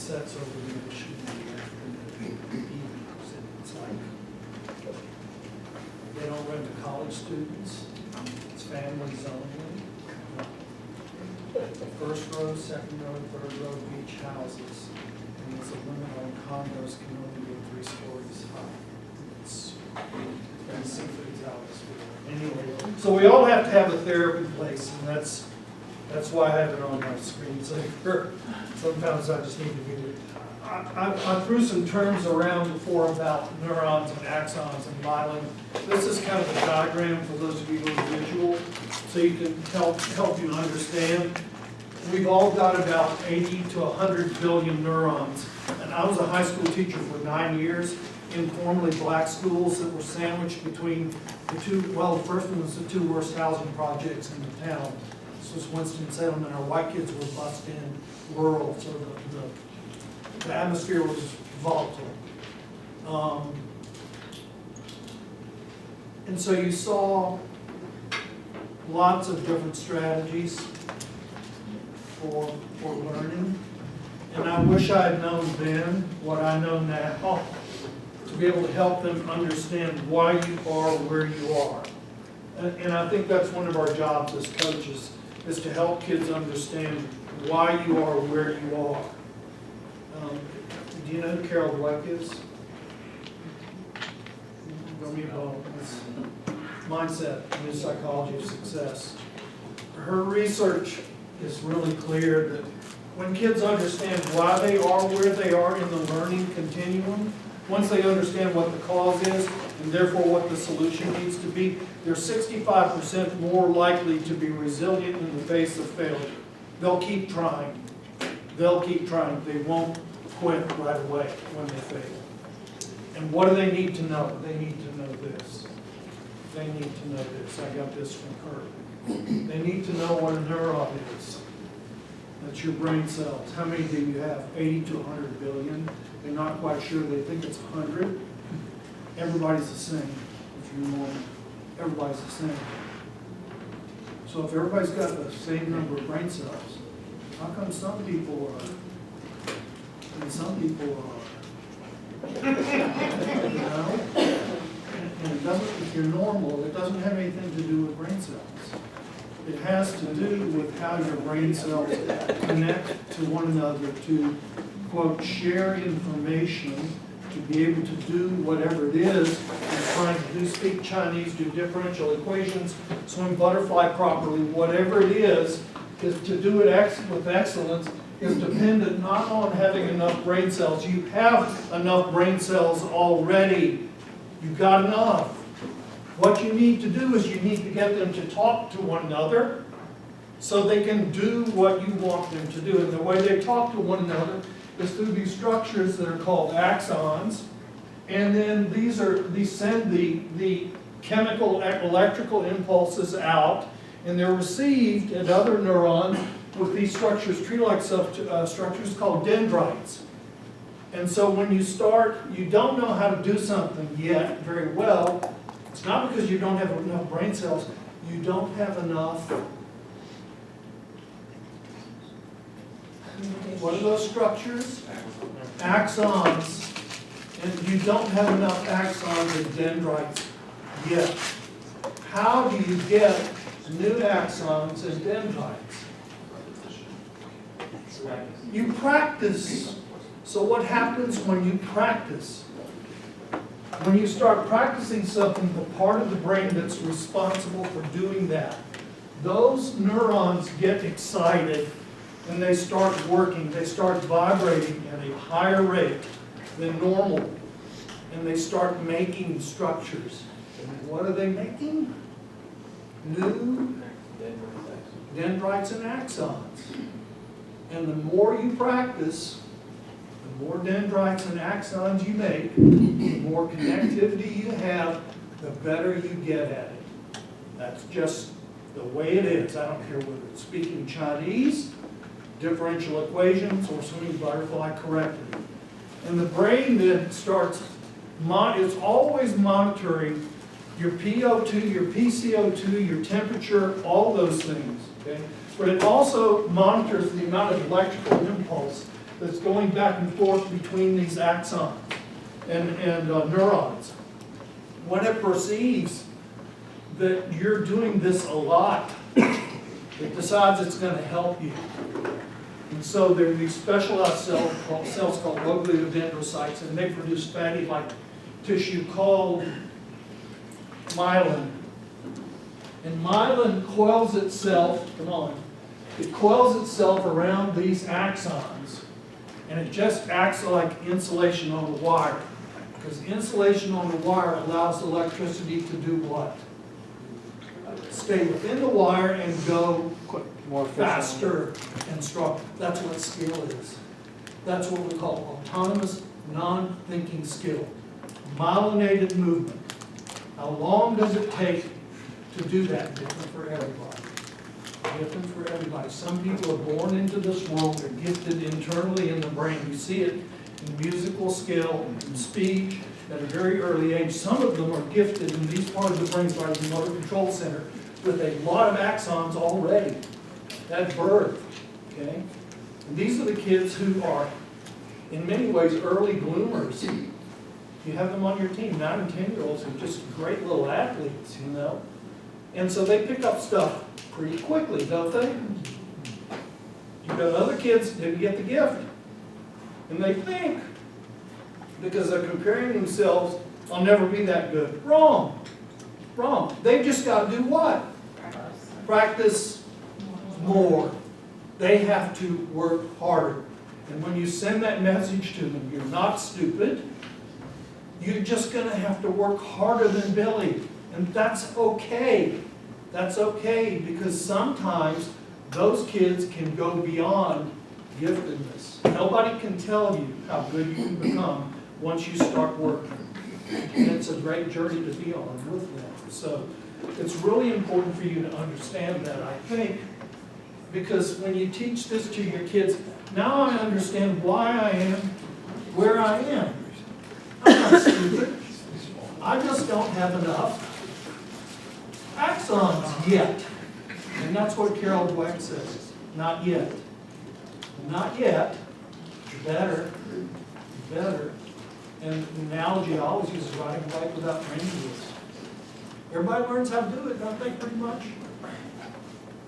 sets over the ocean in the afternoon. It's like, they don't rent to college students, it's families only. First row, second row, third row beach houses, and there's a limit on condos can only go 3 stories high. It's seafood's out this way. Anyway, so we all have to have a therapy place, and that's why I have it on my screen. So sometimes I just need to get it. I threw some terms around before about neurons and axons and myelin. This is kind of a diagram for those of you who are visual, so you can help you understand. We've all got about 80 to 100 billion neurons. And I was a high school teacher for 9 years in formerly black schools that were sandwiched between the two, well, the first one was the 2 worst housing projects in the town. This was Winston-Salem, and our white kids were bussed in rural, so the atmosphere was volatile. And so you saw lots of different strategies for learning. And I wish I had known then what I know now to be able to help them understand why you are where you are. And I think that's one of our jobs as coaches, is to help kids understand why you are where you are. Do you know who Carol Dweck is? It's Mindset, New Psychology of Success. Her research is really clear that when kids understand why they are where they are in the learning continuum, once they understand what the cause is and therefore what the solution needs to be, they're 65% more likely to be resilient in the face of failure. They'll keep trying. They'll keep trying. They won't quit right away when they fail. And what do they need to know? They need to know this. They need to know this. I got this from Kurt. They need to know what a neuron is. That's your brain cells. How many do you have? 80 to 100 billion. They're not quite sure. They think it's 100. Everybody's the same. If you're normal, everybody's the same. So if everybody's got the same number of brain cells, how come some people are and some people are? You know? And it doesn't, if you're normal, it doesn't have anything to do with brain cells. It has to do with how your brain cells connect to one another to, quote, share information, to be able to do whatever it is you're trying to do, speak Chinese, do differential equations, swim butterfly properly, whatever it is to do it with excellence is dependent not on having enough brain cells. You have enough brain cells already. You've got enough. What you need to do is you need to get them to talk to one another so they can do what you want them to do. And the way they talk to one another is through these structures that are called axons. And then these send the chemical electrical impulses out, and they're received at other neurons with these structures, tree-like structures called dendrites. And so when you start, you don't know how to do something yet very well. It's not because you don't have enough brain cells. You don't have enough. What are those structures? Axons. And you don't have enough axons and dendrites yet. How do you get new axons and dendrites? You practice. So what happens when you practice? When you start practicing something, the part of the brain that's responsible for doing that, those neurons get excited and they start working. They start vibrating at a higher rate than normal. And they start making structures. And what are they making? New dendrites and axons. And the more you practice, the more dendrites and axons you make, the more connectivity you have, the better you get at it. That's just the way it is. I don't care whether it's speaking Chinese, differential equations, or swimming butterfly correctly. And the brain then starts, it's always monitoring your PO2, your PCO2, your temperature, all those things. Okay? But it also monitors the amount of electrical impulse that's going back and forth between these axons and neurons. When it perceives that you're doing this a lot, it decides it's going to help you. And so there are these specialized cells called oligodendrocytes, and they produce fatty-like tissue called myelin. And myelin coils itself, it coils itself around these axons, and it just acts like insulation on the wire. Because insulation on the wire allows electricity to do what? Stay within the wire and go more faster and stronger. That's what skill is. That's what we call autonomous, non-thinking skill. Myelinated movement. How long does it take to do that? Different for everybody. Different for everybody. Some people are born into this world. They're gifted internally in the brain. You see it in musical skill, in speech, at a very early age. Some of them are gifted in these parts of the brain by the motor control center with a lot of axons already at birth. Okay? And these are the kids who are, in many ways, early bloomers. You have them on your team, 9 and 10-year-olds who are just great little athletes, you know. And so they pick up stuff pretty quickly, don't they? You've got other kids who get the gift. And they think, because they're comparing themselves, I'll never be that good. Wrong. Wrong. They've just got to do what? Practice more. They have to work harder. And when you send that message to them, you're not stupid. You're just going to have to work harder than Billy. And that's okay. That's okay, because sometimes those kids can go beyond giftedness. Nobody can tell you how good you can become once you start working. And it's a great journey to be on with them. So it's really important for you to understand that, I think, because when you teach this to your kids, now I understand why I am where I am. I'm not stupid. I just don't have enough axons yet. And that's what Carol Dweck says. Not yet. Not yet. Better. Better. And the analogy I always use is riding a bike without training wheels. Everybody learns how to do it, don't they, pretty much?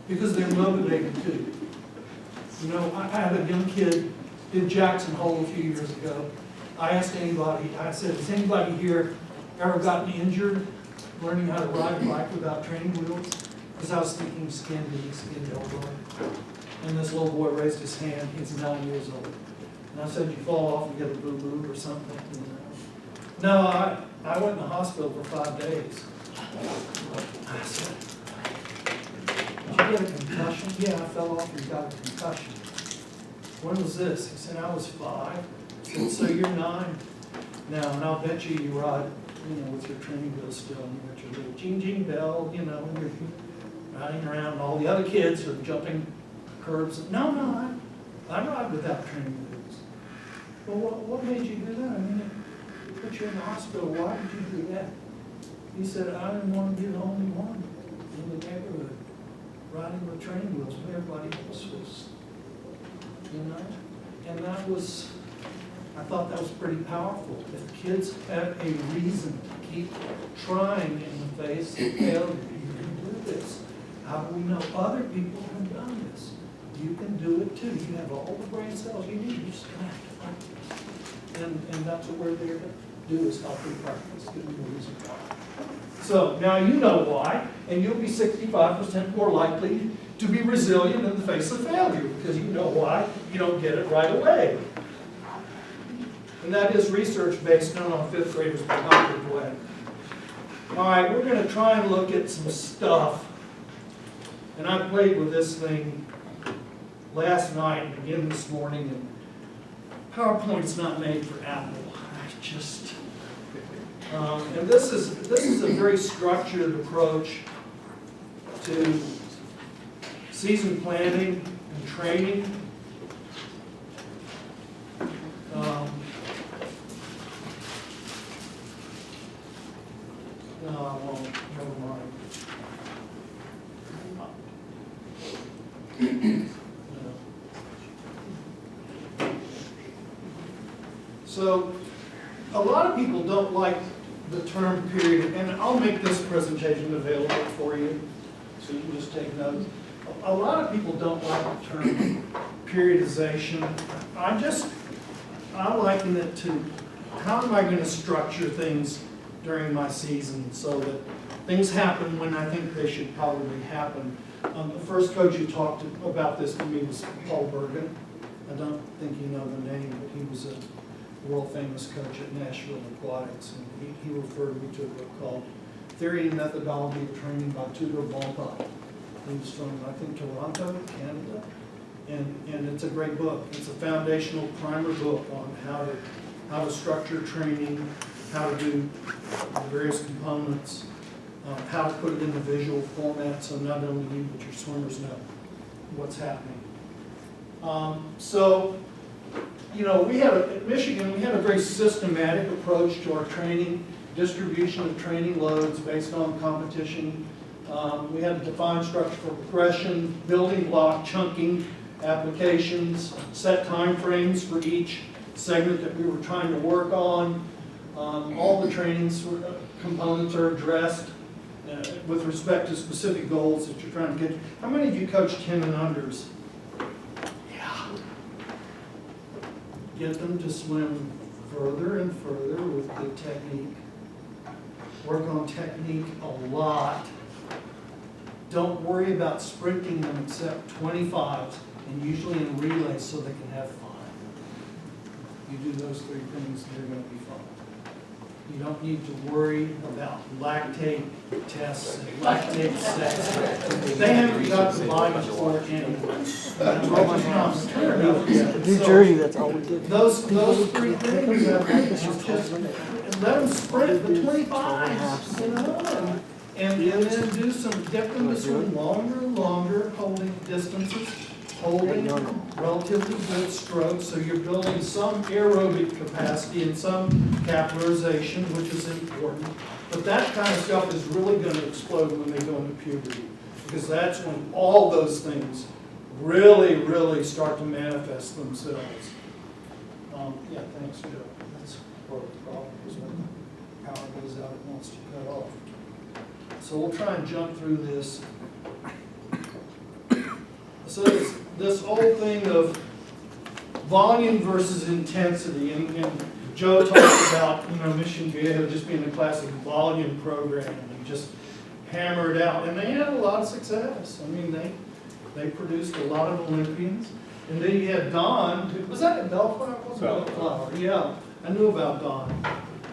Because they're motivated too. You know, I had a young kid in Jackson Hole a few years ago. I asked anybody, I said, has anybody here ever gotten injured learning how to ride a bike without training wheels? Because I was thinking skin knee, skin elbow. And this little boy raised his hand. He's 9 years old. And I said, you fall off and get a boo-boo or something? You know? No, I went in the hospital for 5 days. I said, did you get a concussion? Yeah, I fell off and got a concussion. When was this? He said, I was 5. I said, so you're 9 now, and I'll bet you ride, you know, with your training wheels still, and you got your little ching-ching bell, you know, and you're riding around, and all the other kids are jumping curbs. No, I ride without training wheels. Well, what made you do that? I mean, it put you in the hospital. Why did you do that? He said, I didn't want to be the only one in the neighborhood riding with training wheels when everybody else was, you know? And that was, I thought that was pretty powerful. If kids have a reason to keep trying in the face of failure, you can do this. How do we know other people have done this? You can do it too. You have all the brain cells you need. You just have to practice. And that's what we're there to do, is help you practice. Give you a reason why. So now you know why, and you'll be 65% more likely to be resilient in the face of failure, because you know why. You don't get it right away. And that is research based on 5th graders by Dr. Dweck. All right, we're going to try and look at some stuff. And I played with this thing last night and again this morning, and PowerPoint's not made for Apple. I just, and this is a very structured approach to season planning and training. Well, never mind. So a lot of people don't like the term period, and I'll make this presentation available for you, so you can just take notes. A lot of people don't like the term periodization. I liken it to how am I going to structure things during my season so that things happen when I think they should probably happen. The first coach who talked about this to me was Paul Bergen. I don't think you know the name, but he was a world famous coach at Nashville Aquatics, and he referred me to a book called Theory and Methodology of Training by Tudor Bontemps. He was from, I think, Toronto, Canada, and it's a great book. It's a foundational primer book on how to structure training, how to do the various components, how to put it in the visual format so not only you but your swimmers know what's happening. So, you know, at Michigan, we had a very systematic approach to our training, distribution of training loads based on competition. We had a defined structure for progression, building block, chunking, applications, set time frames for each segment that we were trying to work on. All the trainings components are addressed with respect to specific goals that you're trying to get. How many of you coach 10 and unders? Yeah. Get them to swim further and further with good technique. Work on technique a lot. Don't worry about sprinting them except 25s, and usually in relays so they can have fun. You do those three things, they're going to be fun. You don't need to worry about lactate tests and lactate sets. They haven't got the body for it anyway. New Jersey, that's all we did. Those three things, just let them sprint the 25s, you know, and then get them to swim longer and longer, holding distances, holding relatively good strokes, so you're building some aerobic capacity and some capillarization, which is important. But that kind of stuff is really going to explode when they go into puberty, because that's when all those things really, really start to manifest themselves. Yeah, thanks, Joe. That's part of the problem, is when the power goes out, it wants to cut off. So we'll try and jump through this. So this whole thing of volume versus intensity, and Joe talked about, Mission Viejo just being a classic volume program, and just hammer it out, and they had a lot of success. I mean, they produced a lot of Olympians, and then you had Don. Was that at Bellflower? Bellflower, yeah. I knew about Don,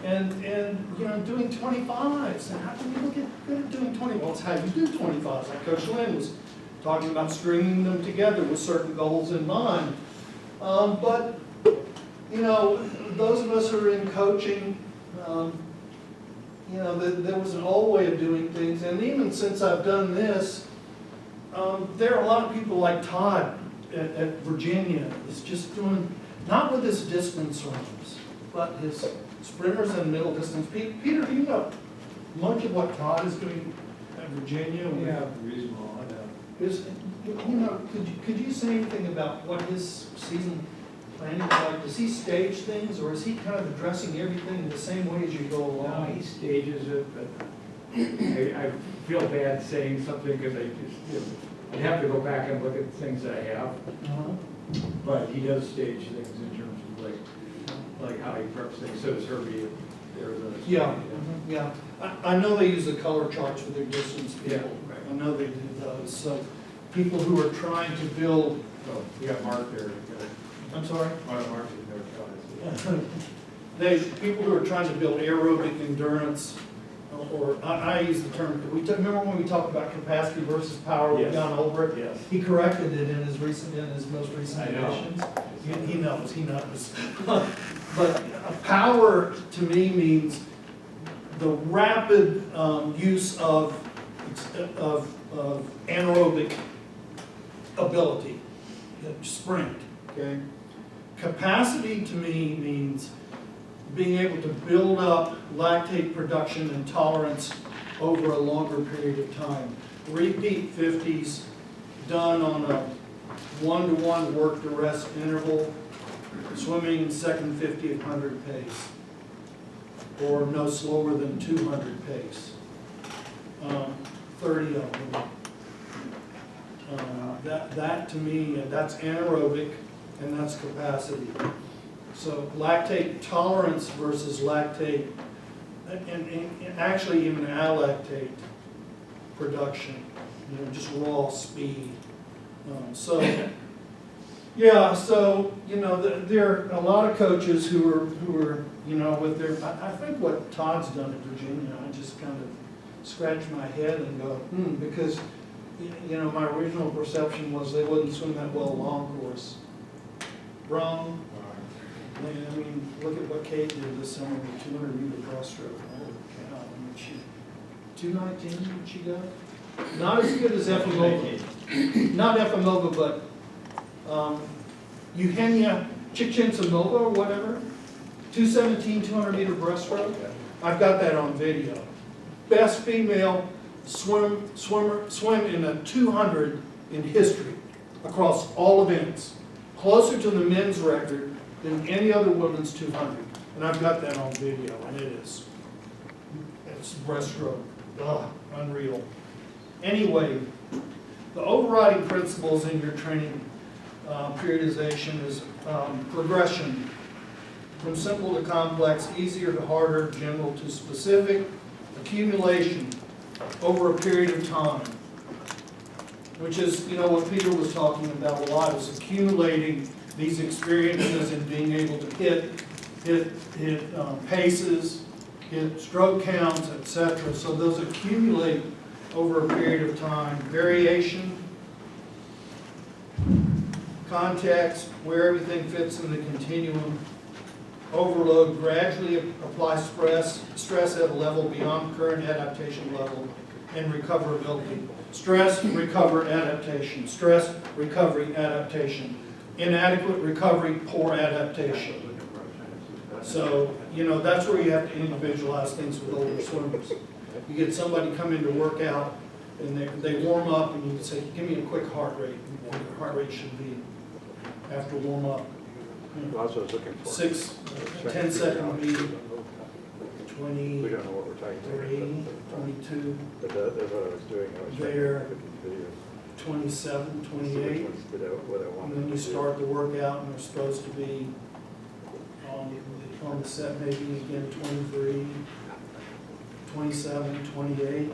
and doing 25s. And how can you look at good at doing 25s? How you do 25s? Like Coach Lynn was talking about stringing them together with certain goals in mind. But, those of us who are in coaching, there was an old way of doing things. And even since I've done this, there are a lot of people like Todd at Virginia is just doing, not with his distance runners, but his sprinters and middle distance. Peter, do you know much of what Todd is doing at Virginia? Yeah, reasonable. Could you say anything about what his season planning is like? Does he stage things, or is he kind of addressing everything in the same way as you go No, along? he stages it, but I feel bad saying something because I'd have to go back and look at things that I have. But he does stage things in terms of like how he preps things. So does Herbie at Arizona State. Yeah. I know they use the color charts for their distance people. Yeah, right. I know they do those. So people who are trying to build. Oh, we got Mark there. I'm sorry? Mark is there. People who are trying to build aerobic endurance, or I use the term. Remember when we talked about capacity versus power with Yes. John Olbert? Yes. He corrected it in his most recent I know. editions. He knows. But power to me means the rapid use of anaerobic ability, sprint. Okay. Capacity to me means being able to build up lactate production and tolerance over a longer period of time. Repeat 50s done on a 1-to-1 work to rest interval swimming second 50th 100 pace, or no slower than 200 pace. 30 of them. That to me, that's anaerobic and that's capacity. So lactate tolerance versus lactate, and actually even alactate production, just raw speed. Yeah, so, there are a lot of coaches who are, with their, I think what Todd's done at Virginia, I just kind of scratch my head and go, because, my original perception was they wouldn't swim that well long course. Wrong. I mean, look at what Kate did this summer with 200-meter breaststroke. Holy cow, I mean, 219 she got? Not as good as Efimova. Not Efimova, but Eugenia Chichinsamova or whatever. 217, 200-meter breaststroke. I've got that on video. Best female swim in a 200 in history across all events. Closer to the men's record than any other women's 200. And I've got that on video, and it's breaststroke. Ugh, unreal. Anyway, the overriding principles in your training periodization is progression. From simple to complex, easier to harder, general to specific. Accumulation over a period of time, which is, what Peter was talking about a lot, is accumulating these experiences and being able to hit paces, hit stroke counts, etc. So those accumulate over a period of time. Variation, context, where everything fits in the continuum. Overload, gradually apply stress at a level beyond current adaptation level, and recoverability. Stress, recover, adaptation. Stress, recovery, adaptation. Inadequate recovery, poor adaptation. So, that's where you have to individualize things with older swimmers. You get somebody come in to work out, and they warm up, and you say, give me a quick heart rate. And what your heart rate should be after warm up. That's what I was looking for. 10-second beat, 20, We don't know what we're talking 30, about. 22, But that's what I was doing. I was trying to there, look at these videos. 27, See which 28. ones did what I wanted And then you to do. start the workout, and they're supposed to be on the set maybe again 23, 27, 28.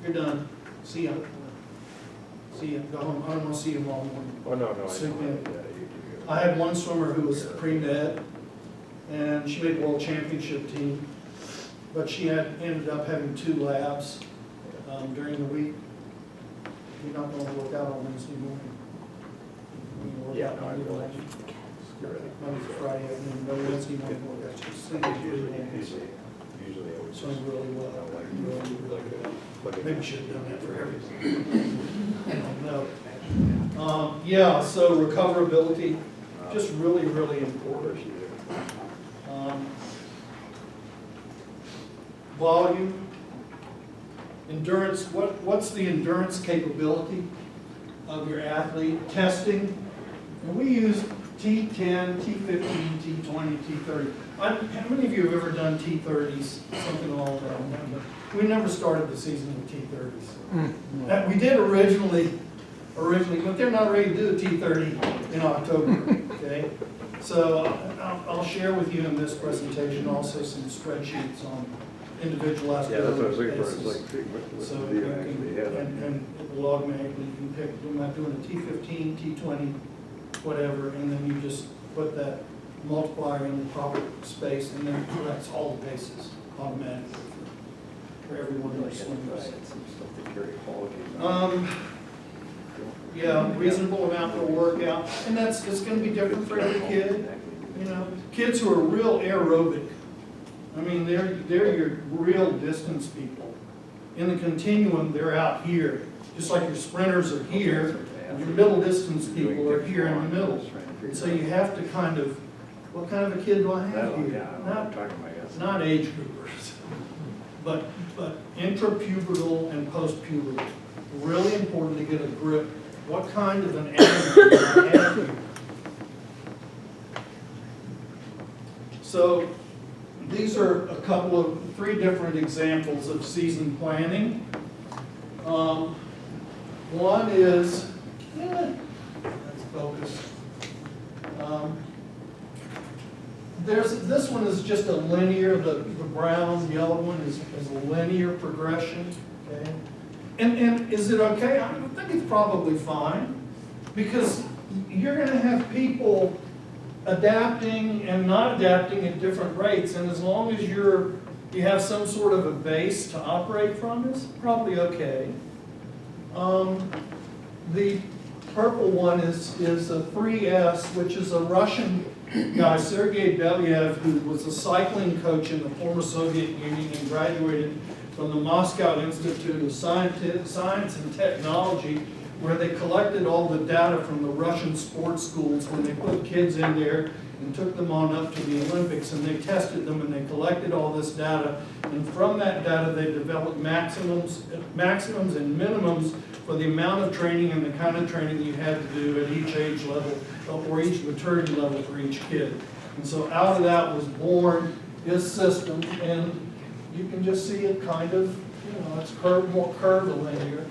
You're done. See ya. See ya. Go home. I don't want to see you all morning. Oh, no, I Sink know. in. Yeah, I had one swimmer who was pre-med, and she made the world championship team, but she ended up having 2 labs during the week. You're not going to work out on Wednesday morning. You're going to work out Monday morning. Monday to Friday afternoon, no Wednesday morning workout. Just think of Usually it. I would Swim really well. look at Maybe we should have done that for everything. No. Yeah, so recoverability, just really, really important. Volume, endurance, what's the endurance capability of your athlete? Testing, and we use T10, T15, T20, T30. How many of you have ever done T30s, something along that line? We never started the season with T30s. We did originally, but they're not ready to do a T30 in October, okay? So I'll share with you in this presentation also some spreadsheets on individualized. Yeah, that's what I was looking for. It's basis. like, what So do you you actually have? and it will automatically, you can pick, I'm not doing a T15, T20, whatever, and then you just put that multiplier in the proper space, and then it corrects all the paces automatically for every one of those swimmers. Yeah, reasonable amount per workout, and it's gonna be different for every kid. Kids who are real aerobic, I mean, they're your real distance people. In the continuum, they're out here, just like your sprinters are here, and your middle distance people are here in the middle. And so you have to kind of, what kind of a kid do I have here? Not age groupers, but intrapubertal and postpubertal. Really important to get a grip. What kind of an animal do I have here? So these are three different examples of season planning. One is, let's focus. This one is just a linear, the brown, yellow one is a linear progression, okay? And is it okay? I think it's probably fine, because you're gonna have people adapting and not adapting at different rates, and as long as you have some sort of a base to operate from, it's probably okay. The purple one is a 3S, which is a Russian guy, Sergei Belyaev, who was a cycling coach in the former Soviet Union and graduated from the Moscow Institute of Science and Technology, where they collected all the data from the Russian sports schools when they put kids in there and took them on up to the Olympics, and they tested them and they collected all this data, and from that data they developed maximums and minimums for the amount of training and the kind of training you had to do at each age level or each maturity level for each kid. And so out of that was born his system, and you can just see it kind of, it's more curvilinear.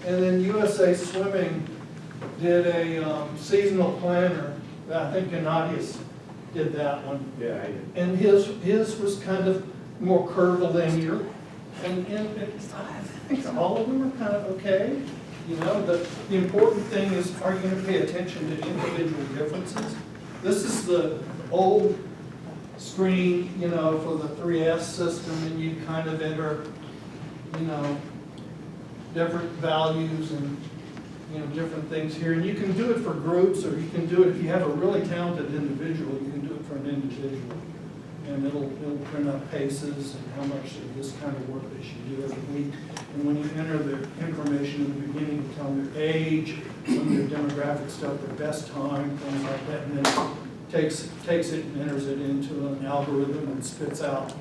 And then USA Swimming did a seasonal planner. I think Gennadius did that one. Yeah, I did. And his was kind of more curvilinear. And I think all of them are kind of okay. The important thing is, are you going to pay attention to individual differences? This is the old screen, for the 3S system, and you kind of enter, different values and, different things here. And you can do it for groups, or you can do it, if you have a really talented individual, you can do it for an individual. And it'll print up paces and how much of this kind of work they should do every week. And when you enter the information in the beginning, you tell them their age, some of their demographic stuff, their best time, things like that, and then takes it and enters it into an algorithm and spits out,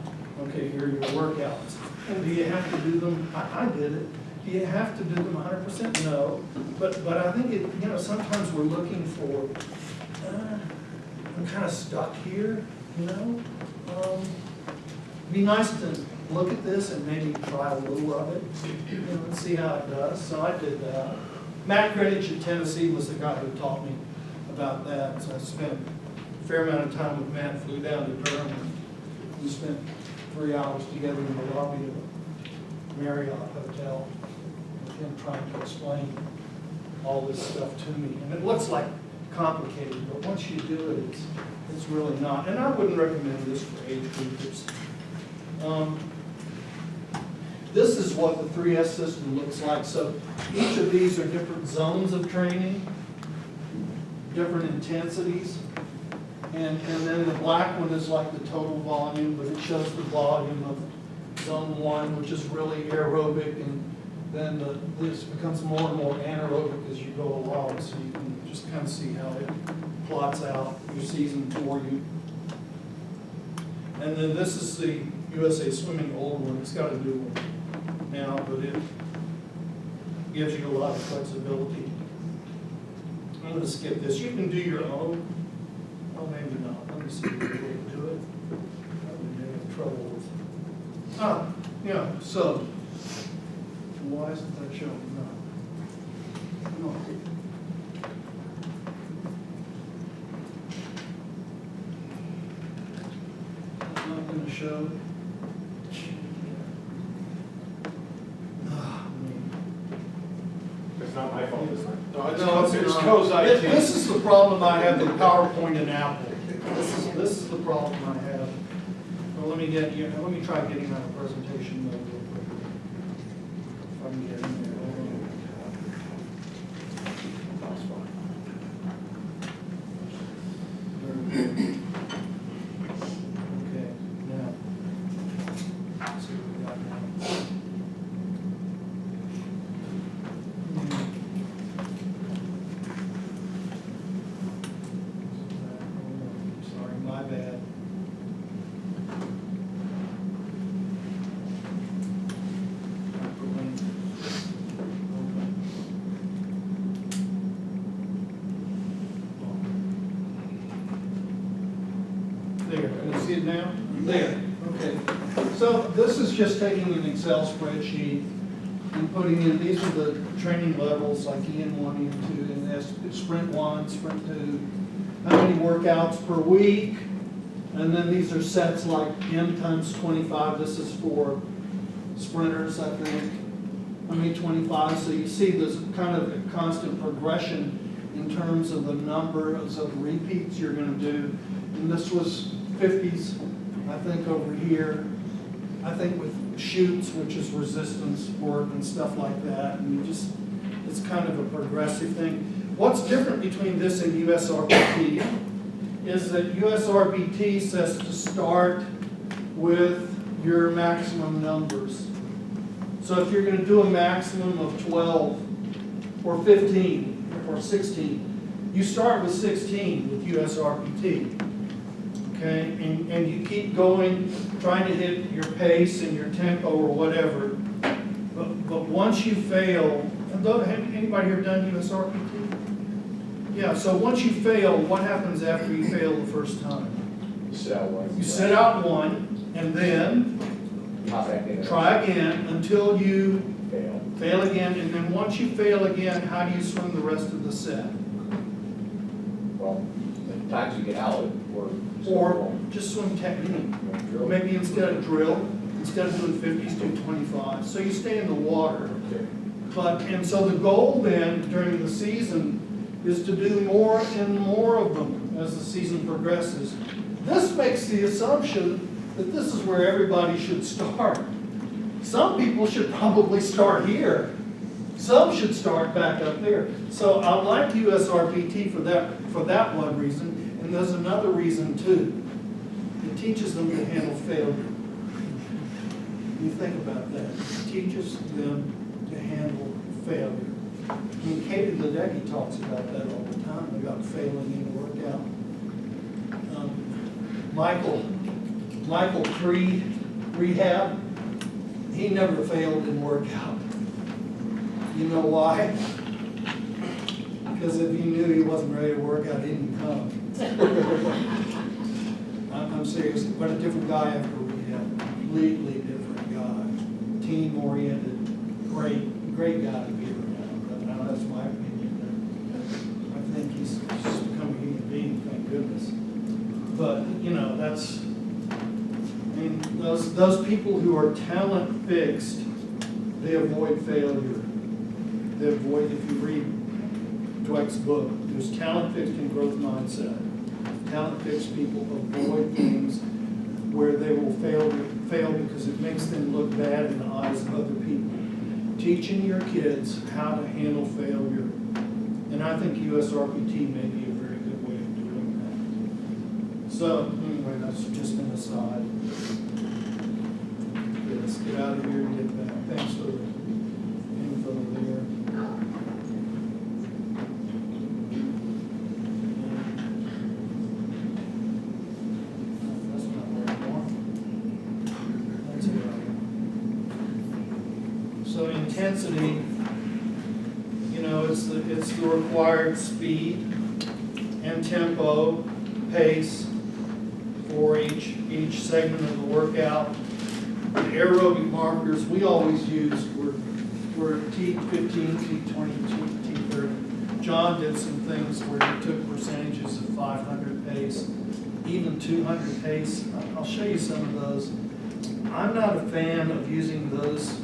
okay, here are your workouts. And do you have to do them? I did it. Do you have to do them 100%? No. But I think sometimes we're looking for, I'm kind of stuck here, Be nice to look at this and maybe try a little of it, and see how it does. So I did that. Matt Greenwich at Tennessee was the guy who taught me about that. So I spent a fair amount of time with Matt, flew down to Durham, and we spent 3 hours together in the lobby of a Marriott hotel with him trying to explain all this stuff to me. And it looks like complicated, but once you do it, it's really not. And I wouldn't recommend this for age groupers. This is what the 3S system looks like. So each of these are different zones of training, different intensities. And then the black one is like the total volume, but it shows the volume of zone 1, which is really aerobic, and then this becomes more and more anaerobic as you go along. So you can just kind of see how it plots out your season for you. And then this is the USA Swimming old one. It's got a new one now, but it gives you a lot of flexibility. I'm going to skip this. You can do your own. Oh, maybe not. Let me see if we can do it. I'm having trouble with it. So why isn't that showing? No. Not going to show it. It's not my fault, is it? No, It's Co's IT. This is the problem I have with PowerPoint and Apple. This is the problem I have. Well, let me try getting out a presentation mode real quick. If I can get in there. That's fine. Okay, now. Let's see what we got now. Sorry, my bad. There, can you see it now? There, okay. So this is just taking an Excel spreadsheet and putting in, these are the training levels like EN1, EN2, and that's sprint 1, sprint 2, how many workouts per week, and then these are sets like N times 25, this is for sprinters, I think. How many 25, so you see there's kind of a constant progression in terms of the numbers of repeats you're gonna do. And this was 50s, I think over here. I think with shoots, which is resistance work and stuff like that, and you just, it's kind of a progressive thing. What's different between this and USRPT is that USRPT says to start with your maximum numbers. So if you're going to do a maximum of 12 or 15 or 16, you start with 16 with USRPT. Okay, and you keep going, trying to hit your pace and your tempo or whatever. But once you fail, anybody here done USRPT? Yeah, so once you fail, what happens after you fail the first time? You sit out one. You sit out one, and then Hop back in. try again until you Fail. fail again, and then once you fail again, how do you swim the rest of the set? Well, the times you get out, Or just swim technique. Maybe instead of drill, instead of doing 50s, do 25. So you stay in the water. And so the goal then during the season is to do more and more of them as the season progresses. This makes the assumption that this is where everybody should start. Some people should probably start here. Some should start back up there. So I like USRPT for that one reason. And there's another reason too. It teaches them to handle failure. You think about that. It teaches them to handle failure. I mean, Katie Ledecky talks about that all the time, about failing in a workout. Michael pre-rehab, he never failed in workout. You know why? Because if he knew he wasn't ready to work out, he didn't come. I'm serious, but a different guy after rehab, completely different guy, team-oriented, great guy to be around. But now that's my opinion. I think he's just become a human being, thank goodness. But you know, I mean, those people who are talent fixed, they avoid failure. They avoid, if you read Dweck's book, there's talent fixed and growth mindset. Talent fixed people avoid things where they will fail because it makes them look bad in the eyes of other people. Teaching your kids how to handle failure, and I think USRPT may be a very good way of doing that. So anyway, that's just an aside. Okay, let's get out of here and get back. Thanks for the info there. So intensity, you know, it's the required speed and tempo, pace for each segment of the workout. The aerobic markers we always use were T15, T20, T30. John did some things where he took percentages of 500 pace, even 200 pace. I'll show you some of those. I'm not a fan of using those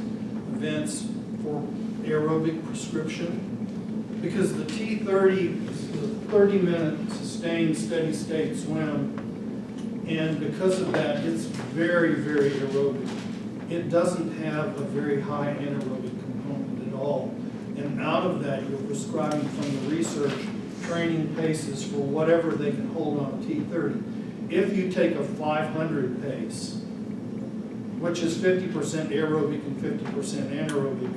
events for aerobic prescription because the T30 is a 30-minute sustained steady state swim, and because of that it's very, very aerobic. It doesn't have a very high anaerobic component at all, and out of that you're prescribing from the research training paces for whatever they can hold on a T30. If you take a 500 pace, which is 50% aerobic and 50% anaerobic,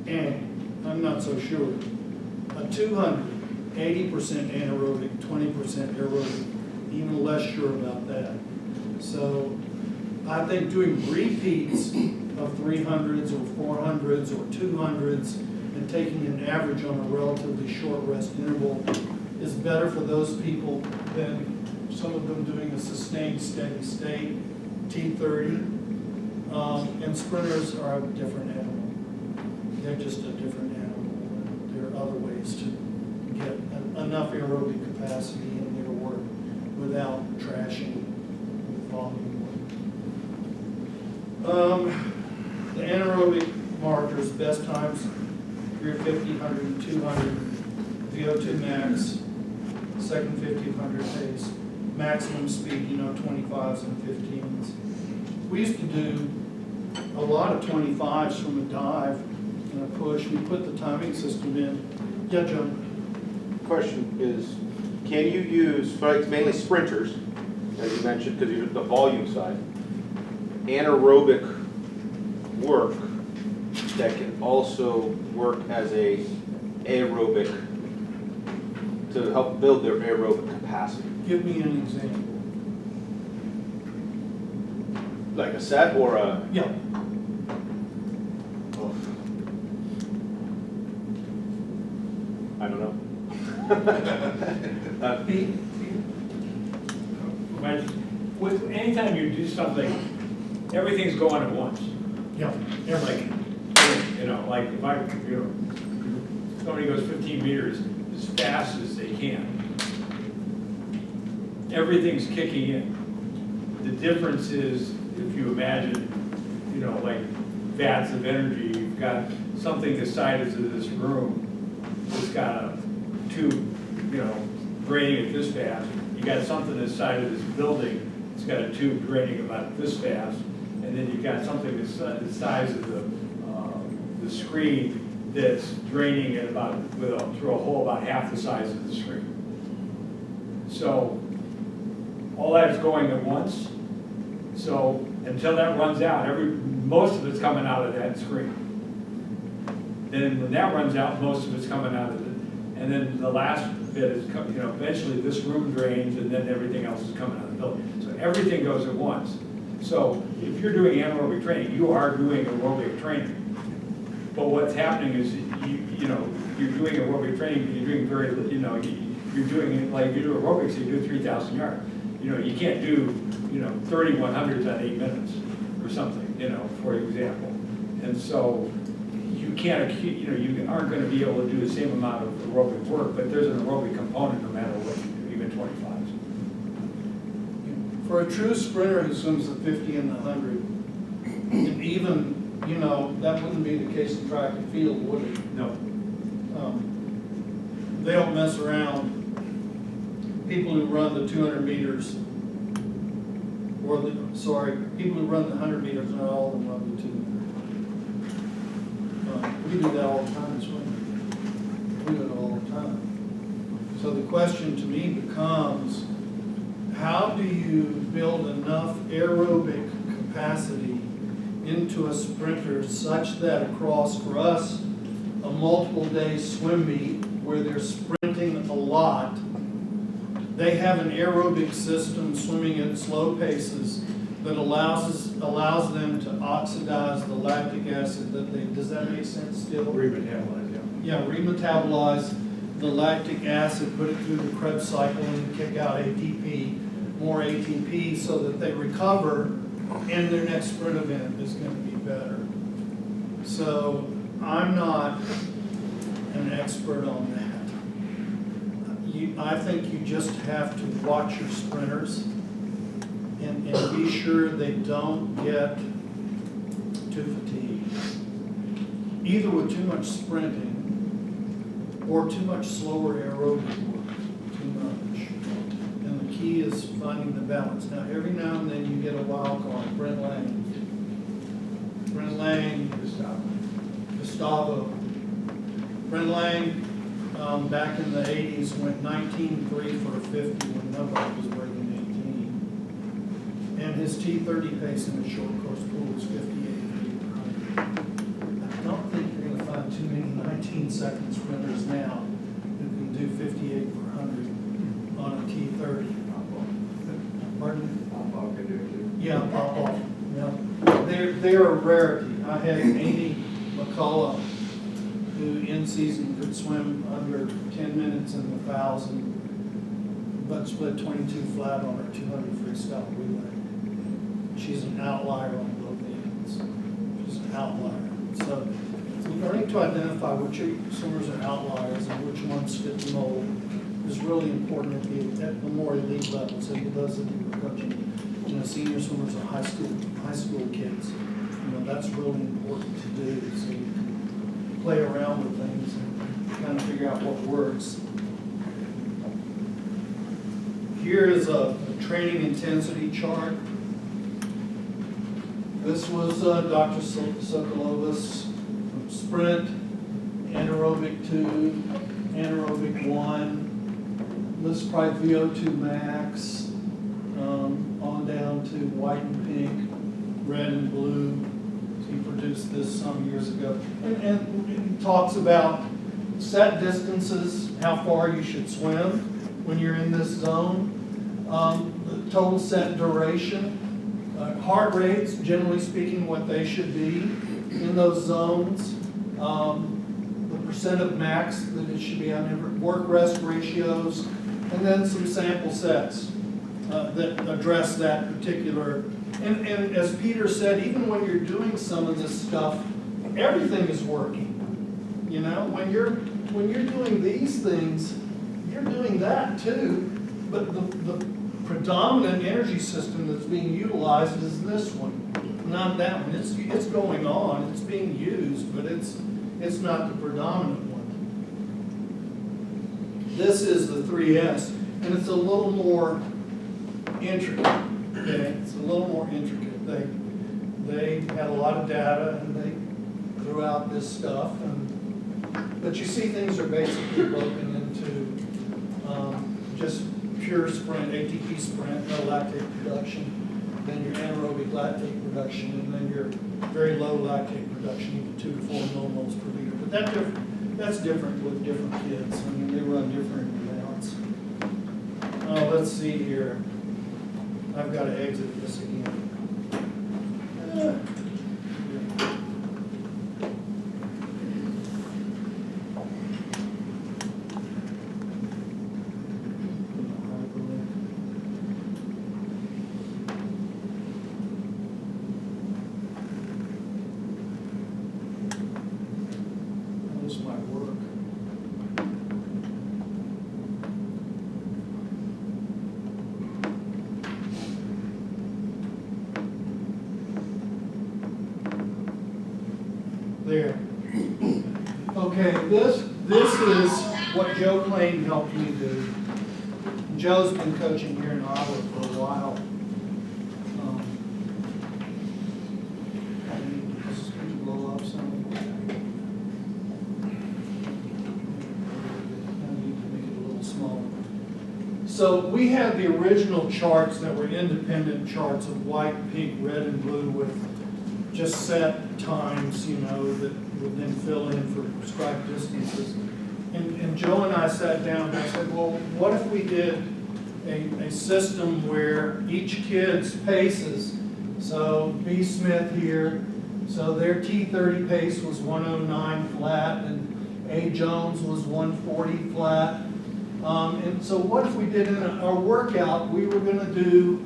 and I'm not so sure. A 200, 80% anaerobic, 20% aerobic, even less sure about that. So I think doing repeats of 300s or 400s or 200s and taking an average on a relatively short rest interval is better for those people than some of them doing a sustained steady state, T30. And sprinters are a different animal. They're just a different animal. There are other ways to get enough aerobic capacity in their work without trashing with volume work. The anaerobic markers, best times, 350, 100, 200, VO2 max, second 50, 100 pace, maximum speed, 25s and 15s. We used to do a lot of 25s from a dive and a push. We put the timing system in. Yeah, Joe? Question is, can you use, for like mainly sprinters, as you mentioned, because you're the volume side, anaerobic work that can also work as a aerobic to help build their aerobic capacity? Give me an example. Like a set or a, Yeah. oh, I don't know. Pete? Anytime you do something, everything's going at once. Yeah. Like, like if somebody goes 15 meters as fast as they can, everything's kicking in. The difference is, if you imagine, like vats of energy, you've got something the size of this room, it's got a tube, draining at this fast. You got something the size of this building, it's got a tube draining about this fast, and then you've got something the size of the screen that's draining at about through a hole about half the size of the screen. So all that's going at once. So until that runs out, most of it's coming out of that screen. Then when that runs out, most of it's coming out of it. And then the last bit is, eventually this room drains and then everything else is coming out of the building. So everything goes at once. So if you're doing anaerobic training, you are doing aerobic training. But what's happening is, you're doing aerobic training, but you're doing you're doing it like you do aerobics, you do 3,000 yards. You can't do, 3,100s at 8 minutes or something, for example. And so you can't, you aren't going to be able to do the same amount of aerobic work, but there's an aerobic component no matter what you do, even 25s. For a true sprinter who swims the 50 and the 100, and even, that wouldn't be the case in track and field, would it? No. They don't mess around. People who run the 200 meters, people who run the 100 meters, not all of them run the 200. We do that all the time in swimming. We do it all the time. So the question to me becomes, how do you build enough aerobic capacity into a sprinter such that across, for us, a multiple day swim meet where they're sprinting a lot, they have an aerobic system swimming at slow paces that allows them to oxidize the lactic acid that does that make sense still? Remetabolize, yeah. Yeah, remetabolize the lactic acid, put it through the Krebs cycle and kick out ATP, more ATP, so that they recover and their next sprint event is going to be better. So I'm not an expert on that. I think you just have to watch your sprinters and be sure they don't get too fatigued, either with too much sprinting or too much slower aerobic work, too much. And the key is finding the balance. Now, every now and then you get a wild card, Brent Lang, Gustavo. Brent Lang, back in the 80s, went 19.3 for a 50 when nobody was breaking 18. And his T30 pace in the short course pool was 58 per 100. I don't think you're going to find too many 19-second sprinters now who can do 58 per 100 on a T30. Pardon? Pop-off could do it too. Yeah, pop-off. Yeah. They're a rarity. I had Amy McCullough, who in season could swim under 10 minutes in the 1,000, but split 22 flat on her 200 freestyle relay. She's an outlier on both ends. She's an outlier. So learning to identify which swimmers are outliers and which ones fit the mold is really important at the more elite level. So those of you who are coaching, senior swimmers or high school kids, that's really important to do. So you can play around with things and kind of figure out what works. Here is a training intensity chart. This was Dr. Sokolova's sprint, anaerobic 2, anaerobic 1. This is probably VO2 max, on down to white and pink, red and blue. So he produced this some years ago. And it talks about set distances, how far you should swim when you're in this zone, the total set duration, heart rates, generally speaking, what they should be in those zones, the percent of max that it should be on, work rest ratios, and then some sample sets that address that particular. And as Peter said, even when you're doing some of this stuff, everything is working. When you're doing these things, you're doing that too. But the predominant energy system that's being utilized is this one, not that one. It's going on, it's being used, but it's not the predominant one. This is the 3S, and it's a little more intricate. Okay, it's a little more intricate. They had a lot of data and they threw out this stuff, but you see things are basically broken into just pure sprint, ATP sprint, no lactate production, then your anaerobic lactate production, and then your very low lactate production, even 2 to 4 millimoles per liter. But that's different with different kids. I mean, they run different amounts. Oh, let's see here. I've got to exit this again. This might work. There. Okay, this is what Joe Klain helped me do. Joe's been coaching here in Iowa for a while. Just blow up some. I need to make it a little smaller. So we had the original charts that were independent charts of white, pink, red, and blue with just set times, that would then fill in for prescribed distances. And Joe and I sat down and I said, well, what if we did a system where each kid's paces, so B. Smith here, so their T30 pace was 109 flat and A. Jones was 140 flat. And so what if we did in our workout, we were going to do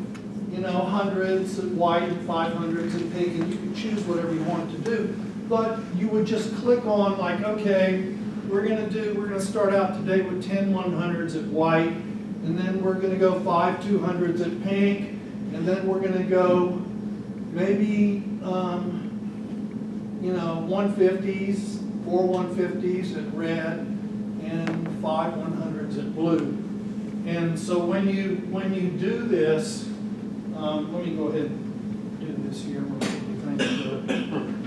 hundreds of white and 500s and pink, and you could choose whatever you wanted to do. But you would just click on like, okay, we're going to start out today with 10 100s at white, and then we're going to go 5 200s at pink, and then we're going to go maybe 150s, 4 150s at red, and 5 100s at blue. And so when you do this, let me go ahead and do this here.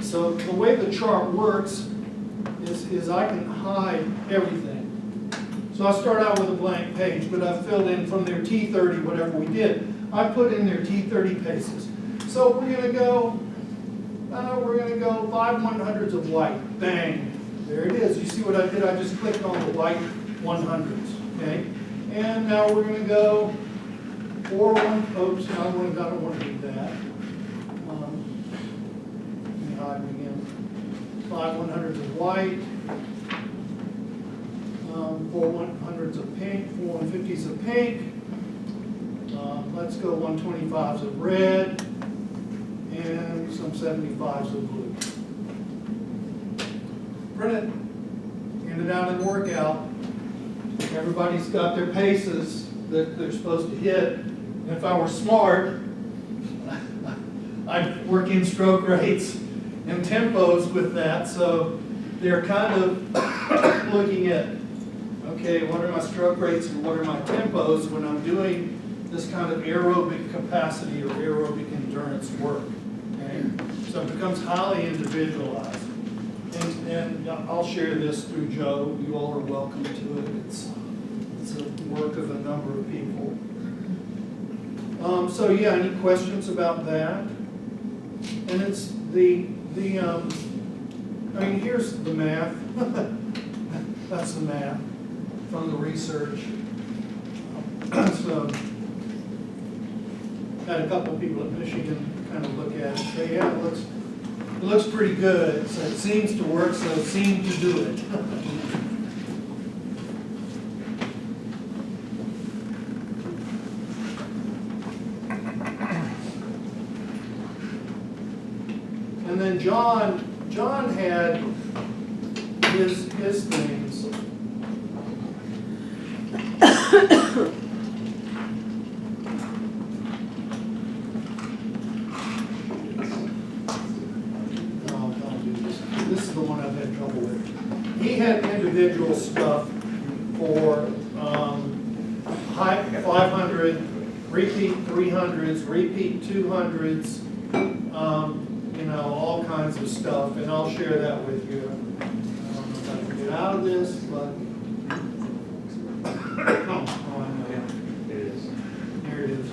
So the way the chart works is I can hide everything. So I start out with a blank page, but I filled in from their T30, whatever we did. I put in their T30 paces. So we're going to go 5 100s of white. Bang. There it is. You see what I did? I just clicked on the white 100s. Okay. And now we're going to go 4 1. Oops, I don't want to do that. Let me hide it again. 5 100s of white. 4 100s of pink. 4 150s of pink. Let's go 125s of red and some 75s of blue. Print it, hand it out in workout. Everybody's got their paces that they're supposed to hit. And if I were smart, I'd work in stroke rates and tempos with that, so they're kind of looking at, okay, what are my stroke rates and what are my tempos when I'm doing this kind of aerobic capacity or aerobic endurance work. Okay? So it becomes highly individualized. And I'll share this through Joe. You all are welcome to it. It's a work of a number of people. So yeah, any questions about that? And it's I mean, here's the math. That's the math from the research. So, had a couple of people at Michigan kind of look at it, say, yeah, it looks pretty good. So it seems to work, so it seemed to do it. And then John had his things. No, don't do this. This is the one I've had trouble with. He had individual stuff for high 500, repeat 300s, repeat 200s. You know, all kinds of stuff, and I'll share that with you. I don't know if I can get out of this, but oh, I know. It is. There it is.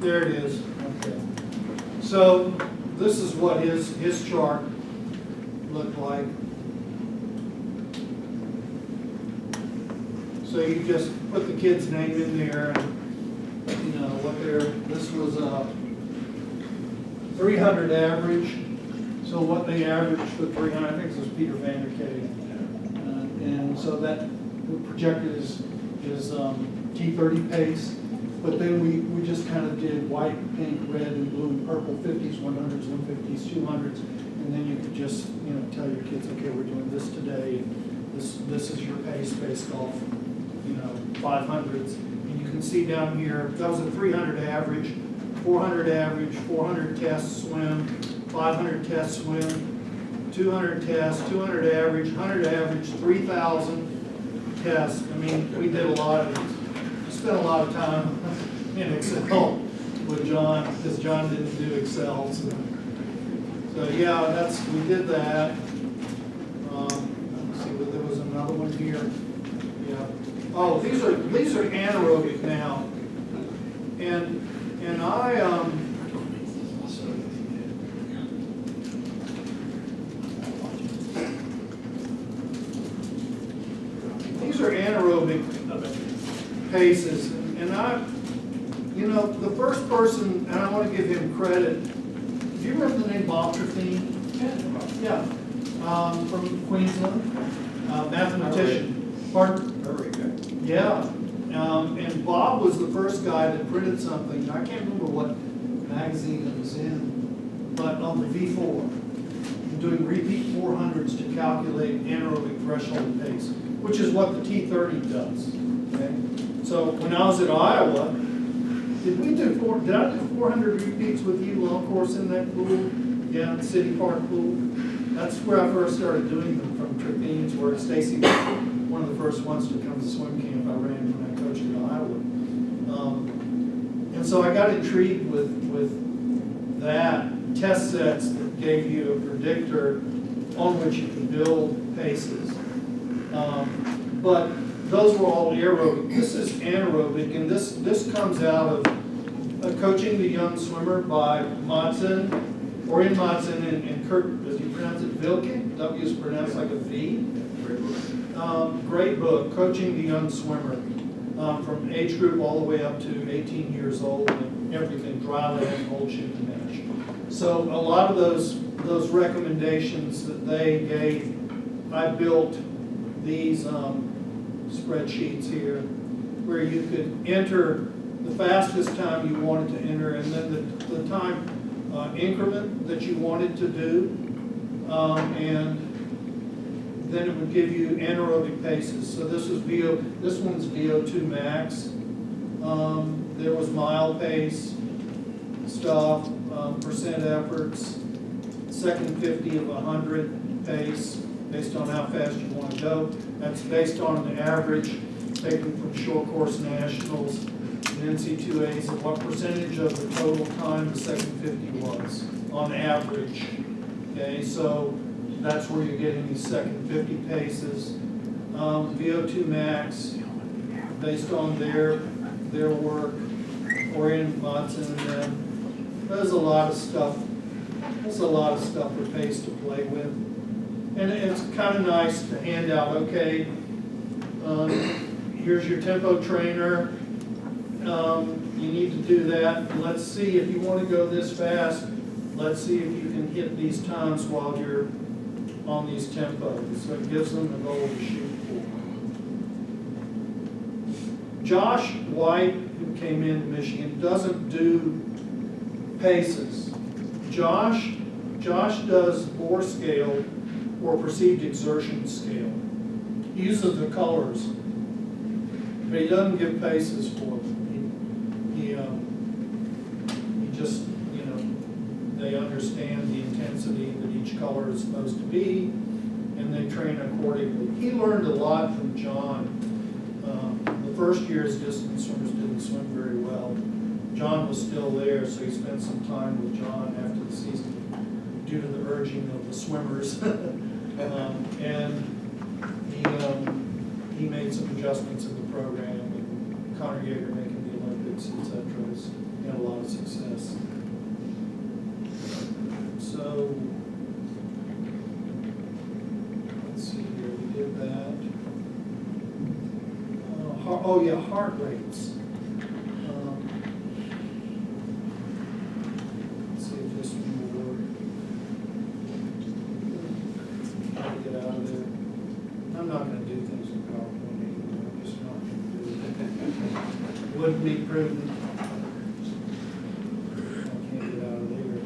There it is. Okay. So this is what his chart looked like. So you just put the kid's name in there, and you know what this was 300 average. So what they averaged for 300, I think this was Peter Vanderkay. And so that we projected his T30 pace. But then we just kind of did white, pink, red, and blue, and purple, 50s, 100s, 150s, 200s. And then you could just, you know, tell your kids, okay, we're doing this today. And this is your pace based off, you know, 500s. And you can see down here, that was a 300 average. 400 average, 400 test swim, 500 test swim, 200 test, 200 average, 100 average, 3,000 test. I mean, we did a lot of these. We spent a lot of time in Excel with John, because John didn't do Excel. So yeah, we did that. Let's see, there was another one here. Yeah. Oh, these are anaerobic now. And I, these are anaerobic paces, and you know, the first person, and I want to give him credit. Do you remember the name Bob Trethene? Yeah. From Queensland, mathematician. Pardon? Very good. Yeah. And Bob was the first guy that printed something, I can't remember what magazine it was in, but on the V4, doing repeat 400s to calculate anaerobic threshold pace, which is what the T30 does. Okay? So when I was at Iowa, did I do 400 repeats with you long course in that pool? Yeah, the City Park pool. That's where I first started doing them, from Trethene's, where Stacy was one of the first ones to come to swim camp I ran when I coached at Iowa. And so I got intrigued with that test sets that gave you a predictor on which you could build paces. But those were all aerobic. This is anaerobic, and this comes out of Coaching the Young Swimmer by Madsen, and Kurt, does he pronounce it Vilke? W is pronounced like a V. Great book, Coaching the Young Swimmer, from age group all the way up to 18 years old, and everything, dry land, cold shoot, and mesh. So a lot of those recommendations that they gave, I built these spreadsheets here. where you could enter the fastest time you wanted to enter, and then the time increment that you wanted to do, and then it would give you anaerobic paces. So this one's VO2 max. There was mile pace stuff, percent efforts, second 50 of 100 pace, based on how fast you want to go. That's based on the average taken from short course nationals and NC2As, and what percentage of the total time the second 50 was on average. Okay, so that's where you're getting these second 50 paces. VO2 max, based on their work, Orion, Watson, and them. There's a lot of stuff. There's a lot of stuff with pace to play with. And it's kind of nice to hand out, okay, here's your tempo trainer. You need to do that. Let's see if you want to go this fast. Let's see if you can hit these times while you're on these tempos. So it gives them a goal to shoot for. Josh White, who came into Michigan, doesn't do paces. Josh does bore scale or perceived exertion scale. He uses the colors, but he doesn't give paces for them. He just, they understand the intensity that each color is supposed to be, and they train accordingly. He learned a lot from John. The first year's distance swimmers didn't swim very well. John was still there, so he spent some time with John after the season due to the urging of the swimmers. And he made some adjustments in the program, and Connor Yeager making the Olympics, etc. He had a lot of success. So, let's see here, we did that. Oh yeah, heart rates. Let's see if this one will work. Try to get out of there. I'm not going to do things in PowerPoint anymore. I'm just not going to do it. Wouldn't be prudent. I can't get out of there.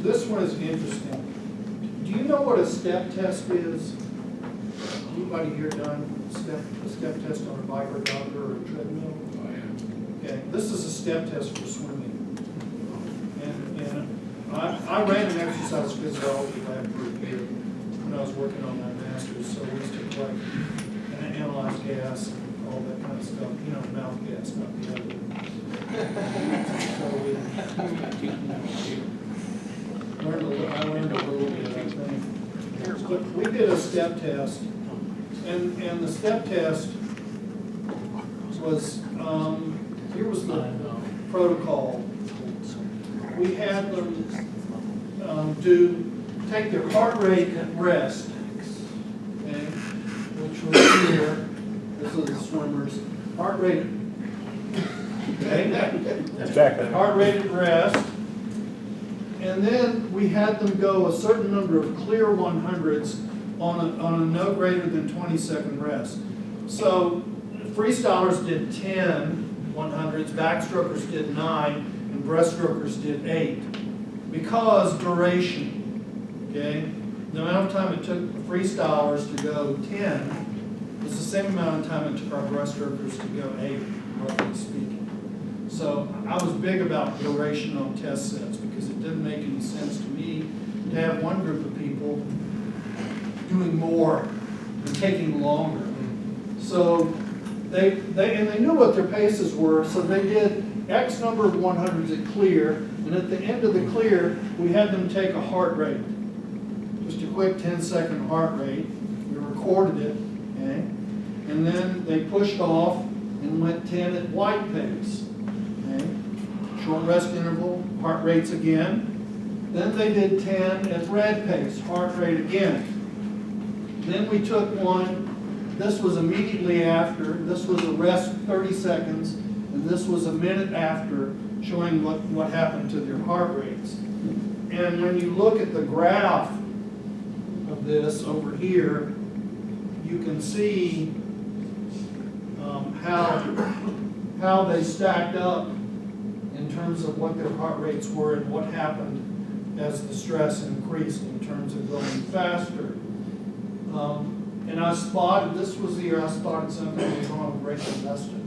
This one is interesting. Do you know what a step test is? Anybody here done a step test on a bike or jogger or a treadmill? Oh, yeah. Okay, this is a step test for swimming. And I ran an exercise physiology lab for a year when I was working on my master's, so we used to collect and analyze gas and all that kind of stuff, mouth gas, not the other. So I learned a little bit, I think. But we did a step test, and the step test was, here was the protocol. We had them take their heart rate at rest, okay, which was here. This is the swimmers. Heart rate, okay? Exactly. Heart rate at rest. And then we had them go a certain number of clear 100s on a no greater than 20-second rest. So freestylers did 10 100s, backstrokers did 9, and breaststrokers did 8. Because duration, okay? The amount of time it took the freestylers to go 10 was the same amount of time it took our breaststrokers to go 8, roughly speaking. So I was big about duration on test sets because it didn't make any sense to me to have one group of people doing more and taking longer. So they knew what their paces were, so they did X number of 100s at clear, and at the end of the clear, we had them take a heart rate. Just a quick 10-second heart rate. We recorded it, okay? And then they pushed off and went 10 at white pace. Okay. Short rest interval, heart rates again. Then they did 10 at red pace, heart rate again. Then we took one, this was immediately after, this was a rest 30 seconds, and this was a minute after, showing what happened to their heart rates. And when you look at the graph of this over here, you can see how they stacked up in terms of what their heart rates were and what happened as the stress increased in terms of going faster. And I spotted, this was the year I spotted something was wrong with Rachel Dustin.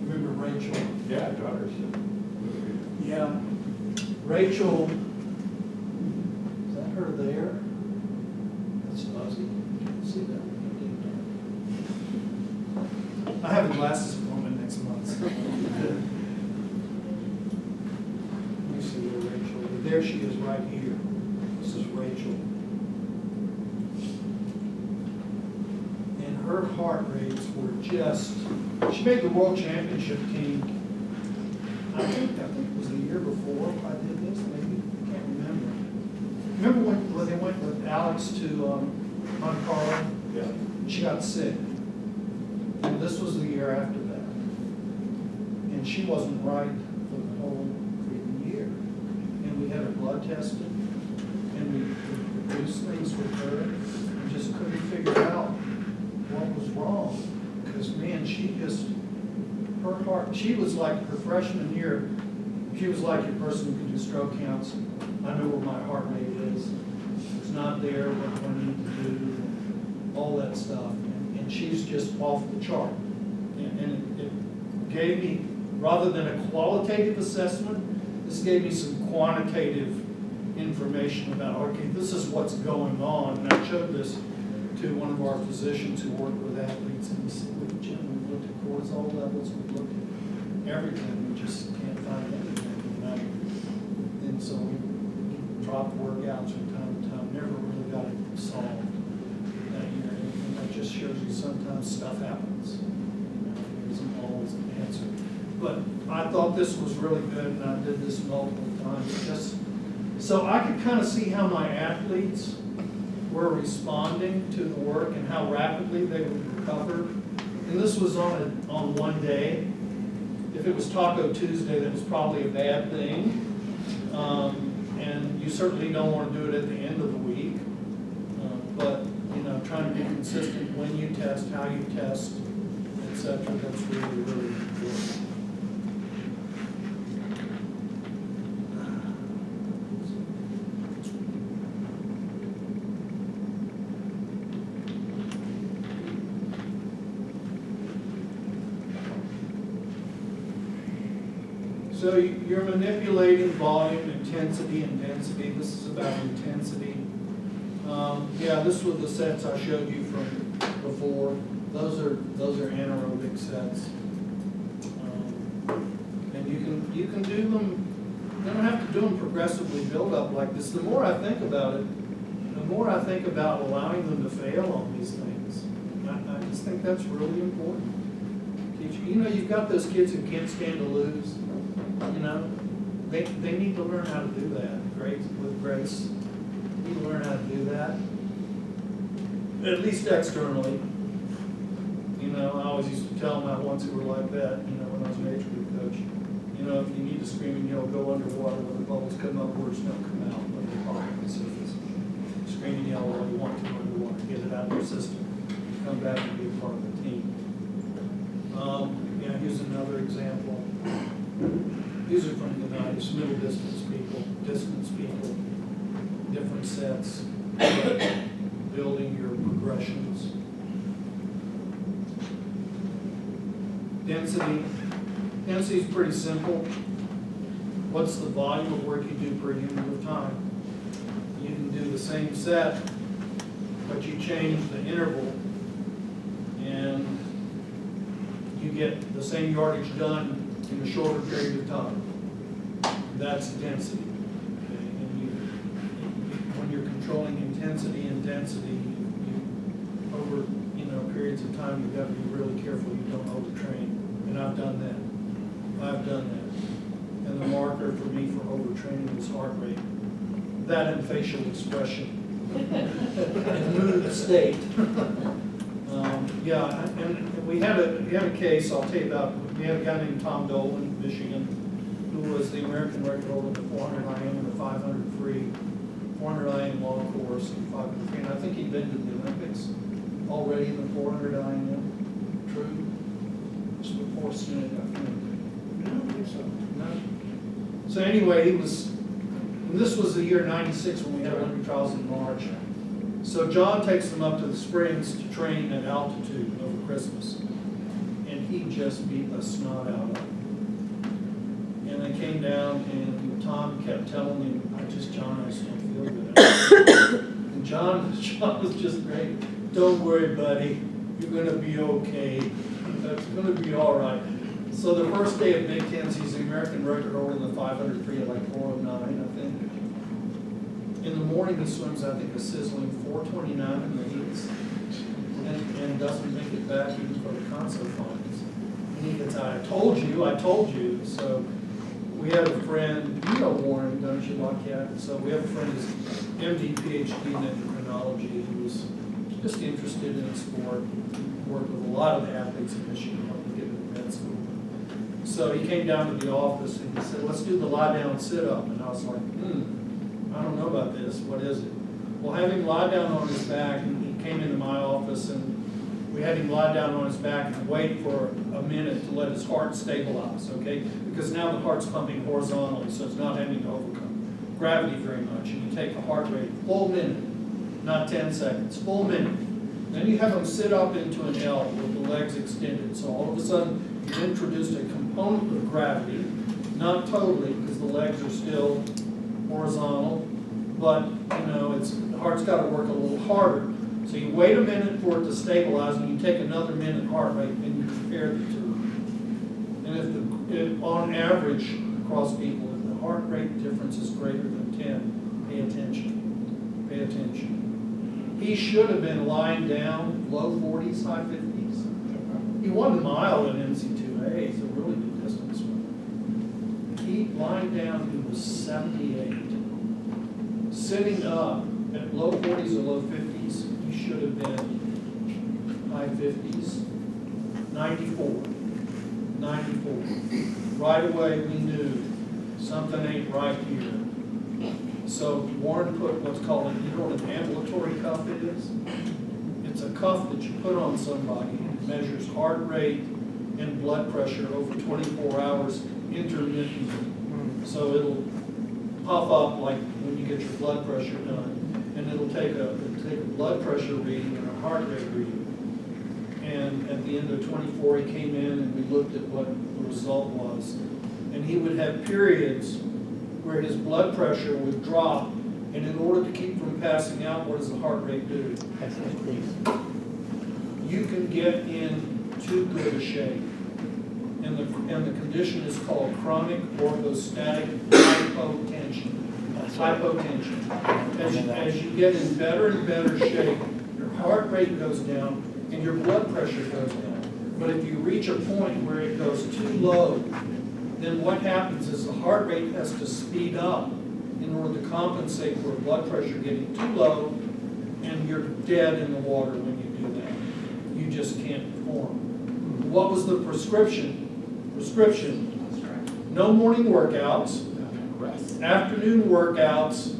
Remember Rachel? Yeah, daughters. Yeah. Rachel, is that her there? That's fuzzy. Can't see that. I have a glasses appointment next month. Let me see where Rachel is. There she is right here. This is Rachel. And her heart rates were just, she made the world championship team. I think it was the year before I did this, maybe, I can't remember. Remember when they went with Alex to Monte Carlo? Yeah. She got sick. And this was the year after that. And she wasn't right for the whole freaking year. And we had her blood tested, and we produced things with her, and just couldn't figure out what was wrong. Because man, her heart, she was like her freshman year, she was like your person who could do stroke counts. I know where my heart rate is. If it's not there, what do I need to do? All that stuff. And she's just off the chart. And it gave me, rather than a qualitative assessment, this gave me some quantitative information about, okay, this is what's going on. And I showed this to one of our physicians who work with athletes, and he said, Jim, we looked at cortisol levels, we looked at everything, we just can't find anything. And so we dropped workouts from time to time, never really got it solved that year. And that just shows you sometimes stuff happens. There isn't always an answer. But I thought this was really good, and I did this multiple times, just so I could kind of see how my athletes were responding to the work and how rapidly they would recover. And this was on one day. If it was Taco Tuesday, that was probably a bad thing. And you certainly don't want to do it at the end of the week. But, trying to be consistent when you test, how you test, et cetera, that's really, really important. So you're manipulating volume, intensity, and density. This is about intensity. Yeah, this was the sets I showed you from before. Those are anaerobic sets. And you can do them. You don't have to do them progressively build up like this. The more I think about it, the more I think about allowing them to fail on these things. I just think that's really important. You've got those kids who can't stand to lose. They need to learn how to do that, with grace. They need to learn how to do that, at least externally. I always used to tell my ones who were like that, when I was a major league coach. If you need to scream and yell, go underwater when the bubbles come up, words don't come out, when they pop on the surface. Scream and yell all you want to underwater, get it out of your system, come back and be a part of the team. Here's another example. These are from the 90s, middle distance people, different sets, building your progressions. Density is pretty simple. What's the volume of work you do per unit of time? You can do the same set, but you change the interval, and you get the same yardage done in a shorter period of time. That's density. Okay? And when you're controlling intensity and density, over periods of time, you've got to be really careful you don't overtrain. And I've done that. And the marker for me for overtraining is heart rate. That and facial expression and mood state. Yeah, and we had a case, I'll tell you about, we had a guy named Tom Dolan, Michigan, who was the American record holder in the 400 IM and the 500 free, 400 IM long course and 500 free. And I think he'd been to the Olympics already in the 400 IM. True? Just before Senate, I think. I don't think so. No? So anyway, and this was the year '96 when we had Olympic trials in March. So John takes them up to the Springs to train at altitude over Christmas. And he just beat the snot out of them. And they came down and Tom kept telling him, John, I just don't feel good. And John was just great. Don't worry, buddy. You're gonna be okay. That's gonna be all right. So the first day of Big Tens, he's the American record holder in the 500 free at like 4:09, I think. In the morning, he swims, I think, a sizzling 4:29 in the heats, and doesn't make it back even for the console finals. And he gets, I told you. So we have a friend, you know Warren, don't you, Lockheed? So we have a friend who's MD, PhD in endocrinology, who was just interested in sport, worked with a lot of the athletes in Michigan, helped them get into med school. So he came down to the office and he said, let's do the lie down sit up. And I was like, I don't know about this. What is it? Well, have him lie down on his back, and he came into my office and we had him lie down on his back and wait for a minute to let his heart stabilize, okay? Because now the heart's pumping horizontally, so it's not having to overcome gravity very much. And you take a heart rate, full minute, not 10 seconds, full minute. Then you have him sit up into an L with the legs extended. So all of a sudden, you've introduced a component of gravity, not totally, because the legs are still horizontal, but the heart's got to work a little harder. So you wait a minute for it to stabilize, and you take another minute heart rate, and you compare the two. And if on average across people, if the heart rate difference is greater than 10, pay attention. Pay attention. He should have been lying down, low 40s, high 50s. He won the mile in NC2A. He's a really good distance swimmer. He lying down, he was 78. Sitting up at low 40s or low 50s, he should have been high 50s. 94. 94. Right away, we knew something ain't right here. So Warren put what's called you know what an ambulatory cuff is? It's a cuff that you put on somebody. It measures heart rate and blood pressure over 24 hours intermittently. So it'll puff up like when you get your blood pressure done. And it'll take a blood pressure reading and a heart rate reading. And at the end of 24, he came in and we looked at what the result was. And he would have periods where his blood pressure would drop, and in order to keep from passing out, what does the heart rate do? You can get in too good a shape. And the condition is called chronic orthostatic hypotension. Hypotension. As you get in better and better shape, your heart rate goes down and your blood pressure goes down. But if you reach a point where it goes too low, then what happens is the heart rate has to speed up in order to compensate for blood pressure getting too low, and you're dead in the water when you do that. You just can't perform. What was the prescription? No morning workouts, afternoon workouts,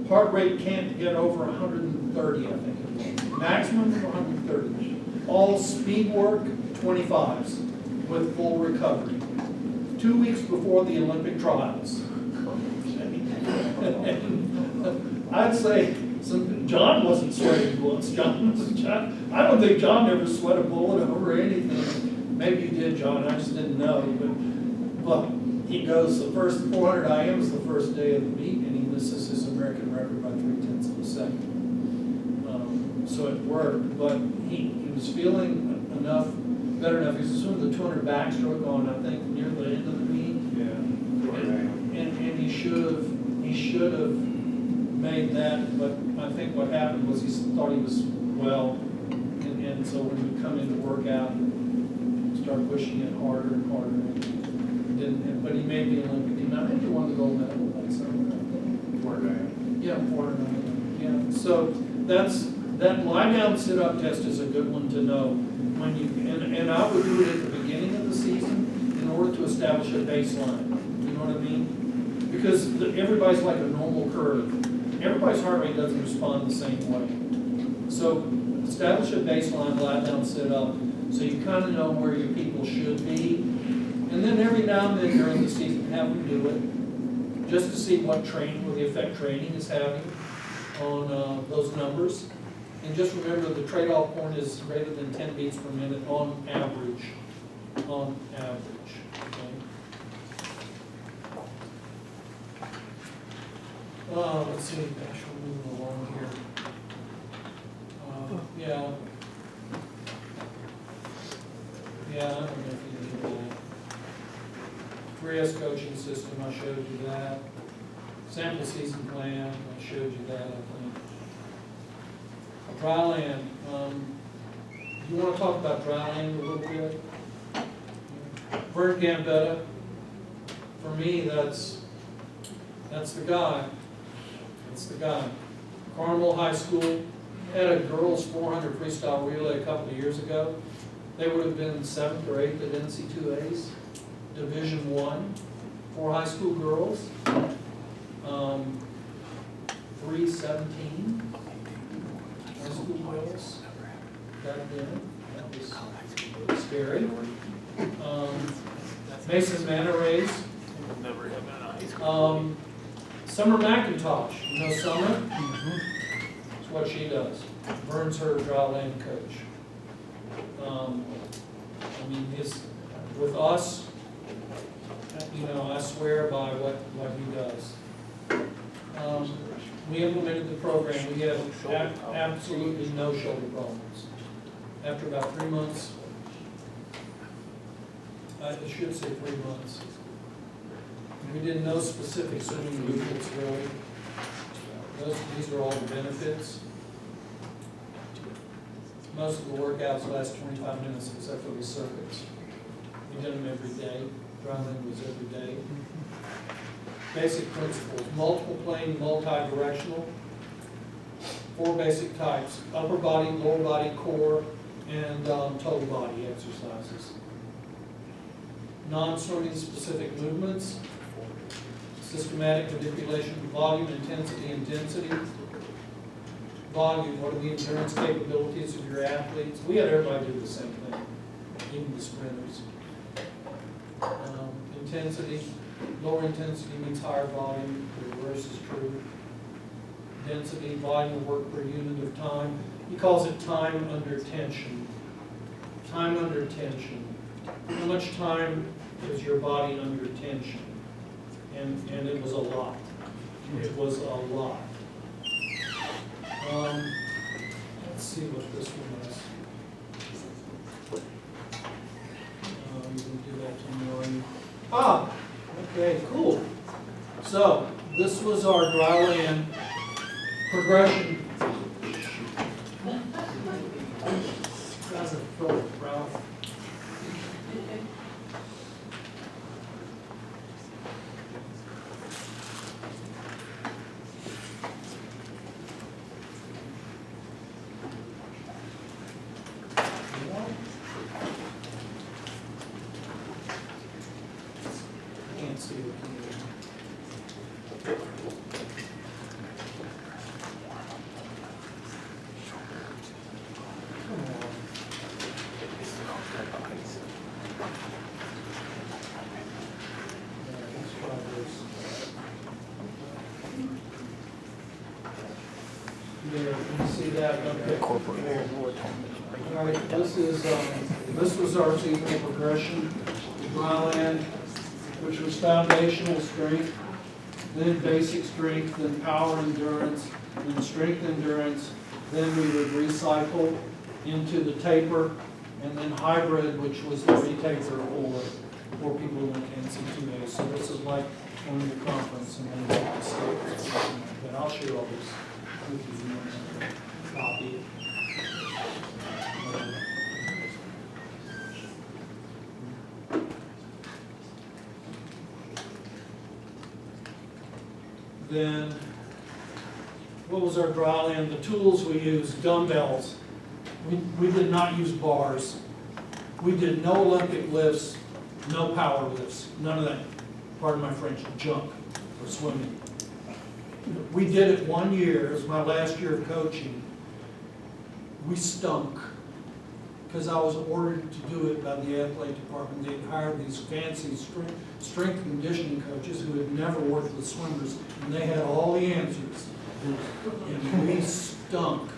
heart rate can't get over 130, I think it was. Maximum of 130. All speed work, 25s with full recovery. 2 weeks before the Olympic trials. I'd say John wasn't sweating bullets. I don't think John ever sweat a bullet over anything. Maybe you did, John. I just didn't know. But he goes, the first 400 IM is the first day of the meet, and he misses his American record by 0.3 of a second. So it worked, but he was feeling better enough. He was swimming the 200 backstroke on, I think, near the end of the meet. Yeah. And he should have made that, but I think what happened was he thought he was well, and so when we come in to work out, start pushing it harder and harder. And didn't, but he made the Olympic team. I think he won the gold medal that summer. Yeah, 400. Yeah. So that lie down sit up test is a good one to know. when you, and I would do it at the beginning of the season in order to establish a baseline, you know what I mean? Because everybody's like a normal curve. Everybody's heart rate doesn't respond the same way. So establish a baseline, lie down, sit up, so you kind of know where your people should be. And then every now and then during the season, have them do it, just to see what the effect training is having on those numbers. And just remember, the trade-off point is greater than 10 beats per minute on average. On average. Okay? Let's see, gosh, we're moving along here. Yeah. Yeah, I don't know if you need that. 3S coaching system, I showed you that. Sample season plan, I showed you that, I think. Dry land, you want to talk about dry land a little bit? Bert Gambetta, for me, that's the guy. That's the guy. Carmel High School had a girls 400 freestyle relay a couple of years ago. They would have been 7th or 8th at NC2As, Division I, for high school girls. 317 high school girls back then. That was scary. Mason Manor Rays. Summer McIntosh, you know Summer? That's what she does. Burns her dry land coach. I mean, with us, you know, I swear by what he does. We implemented the program. We had absolutely no shoulder problems. After about 3 months, I should say 3 months. We did no specific swimming movements really. These are all the benefits. Most of the workouts last 25 minutes except for the circuits. We did them every day. Dryland was every day. Basic principles: multiple plane, multi-directional. 4 basic types: upper body, lower body, core, and total body exercises. Non-swimming specific movements. Systematic manipulation of volume, intensity, and density. Volume, what are the endurance capabilities of your athletes? We had everybody do the same thing, even the sprinters. Intensity, lower intensity means higher volume, the reverse is true. Density, volume of work per unit of time. He calls it time under tension. Time under tension. How much time is your body under tension? And it was a lot. It was a lot. Let's see what this one is. You can do that tomorrow. Ah, okay, cool. So this was our dry land progression. That's a throat, Ralph. Can't see it. Come on. Yeah, let's try this. There, you can see that. Okay. All right, this was our seasonal progression. Dry land, which was foundational strength, then basic strength, then power endurance, then strength endurance, then we would recycle into the taper, and then hybrid, which was the retaper for people who went to NC2A. So this is like going to the conference and then the state. But I'll share all this with you. You want to copy it. Then, what was our dry land? The tools we used: dumbbells. We did not use bars. We did no Olympic lifts, no power lifts, none of that, pardon my French, junk for swimming. We did it 1 year, it was my last year of coaching. We stunk, because I was ordered to do it by the athletic department. They'd hired these fancy strength conditioning coaches who had never worked with swimmers, and they had all the answers. And we stunk.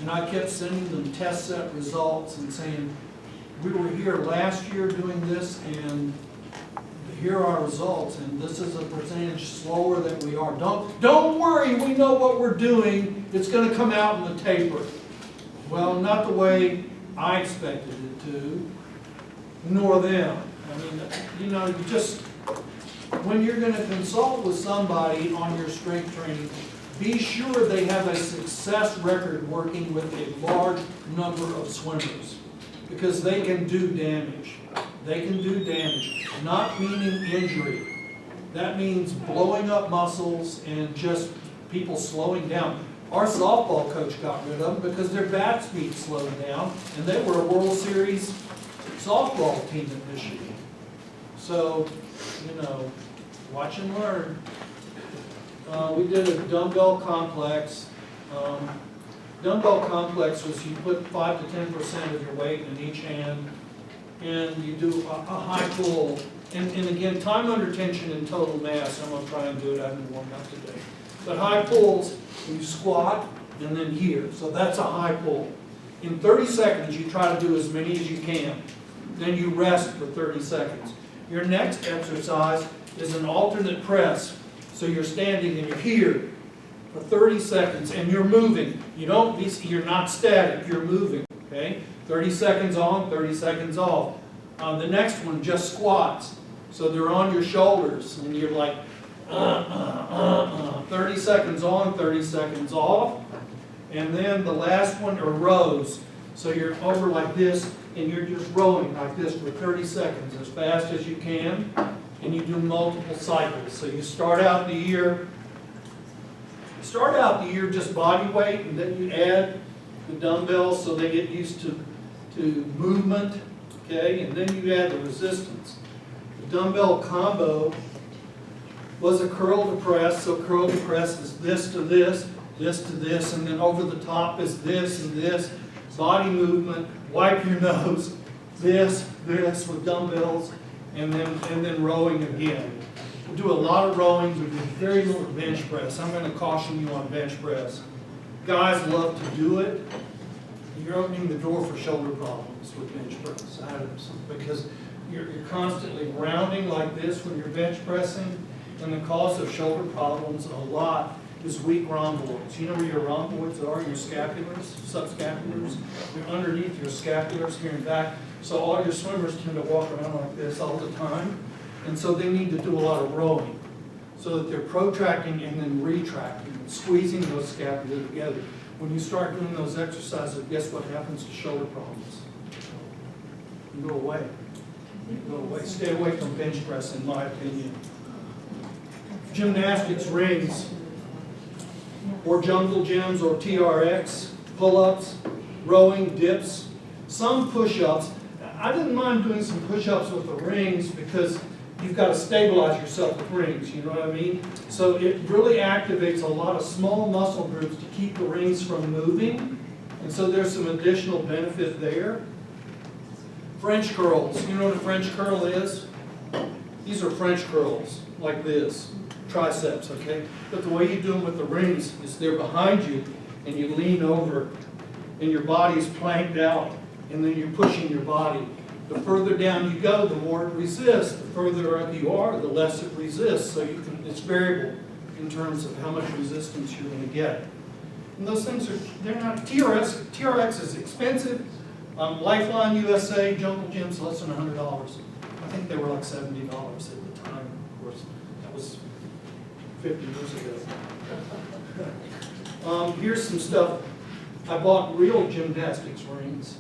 And I kept sending them test set results and saying, we were here last year doing this, and here are our results, and this is a percentage slower than we are. Don't worry, we know what we're doing. It's going to come out in the taper. Well, not the way I expected it to, nor them. I mean, you know, you just, when you're going to consult with somebody on your strength training, be sure they have a success record working with a large number of swimmers, because they can do damage. They can do damage, not meaning injury. That means blowing up muscles and just people slowing down. Our softball coach got rid of them because their bat speed slowed down, and they were a World Series softball team in Michigan. So, you know, watch and learn. We did a dumbbell complex. Dumbbell complex was you put 5 to 10% of your weight in each hand, and you do a high pull. And again, time under tension and total mass. I'm going to try and do it. I haven't warmed up today. But high pulls, you squat and then here. So that's a high pull. In 30 seconds, you try to do as many as you can. Then you rest for 30 seconds. Your next exercise is an alternate press. So you're standing and you're here for 30 seconds and you're moving. You're not static, you're moving. Okay? 30 seconds on, 30 seconds off. The next one, just squats. So they're on your shoulders and you're like, 30 seconds on, 30 seconds off. And then the last one are rows. So you're over like this and you're just rowing like this for 30 seconds as fast as you can. And you do multiple cycles. So you start out the year just body weight, and then you add the dumbbells so they get used to movement, okay? And then you add the resistance. The dumbbell combo was a curl to press, so curl to press is this to this, this to this, and then over the top is this and this. Body movement, wipe your nose, this with dumbbells, and then rowing again. We do a lot of rowing, we do very little bench press. I'm going to caution you on bench press. Guys love to do it. You're opening the door for shoulder problems with bench press, because you're constantly rounding like this when you're bench pressing, and the cause of shoulder problems a lot is weak rhomboids. You know where your rhomboids are, your scapulars, subscapulars? They're underneath your scapulars here and back. So all your swimmers tend to walk around like this all the time. And so they need to do a lot of rowing so that they're protracting and then retracting, squeezing those scapulae together. When you start doing those exercises, guess what happens to shoulder problems? You go away. You go away. Stay away from bench press, in my opinion. Gymnastics rings, or jungle gyms, or TRX, pull-ups, rowing, dips, some push-ups. I didn't mind doing some push-ups with the rings because you've got to stabilize yourself with rings, you know what I mean? So it really activates a lot of small muscle groups to keep the rings from moving. And so there's some additional benefit there. French curls. You know what a French curl is? These are French curls, like this. Triceps, okay? But the way you do them with the rings is they're behind you, and you lean over, and your body's planked out, and then you're pushing your body. The further down you go, the more it resists. The further up you are, the less it resists. So it's variable in terms of how much resistance you're going to get. And those things they're not, TRX is expensive. Lifeline USA, Jungle Gym's less than $100. I think they were like $70 at the time. Of course, that was 50 years ago. Here's some stuff. I bought real gymnastics rings.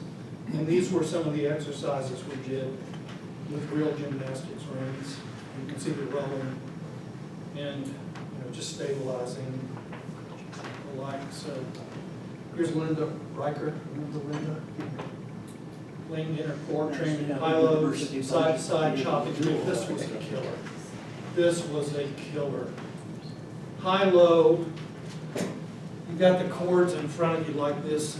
And these were some of the exercises we did with real gymnastics rings. You can see the rowing and just stabilizing the like. So here's Linda Riker. Remember Linda? wing inner core training, high lows, side to side chopping. This was a killer. This was a killer. High low, you got the chords in front of you like this.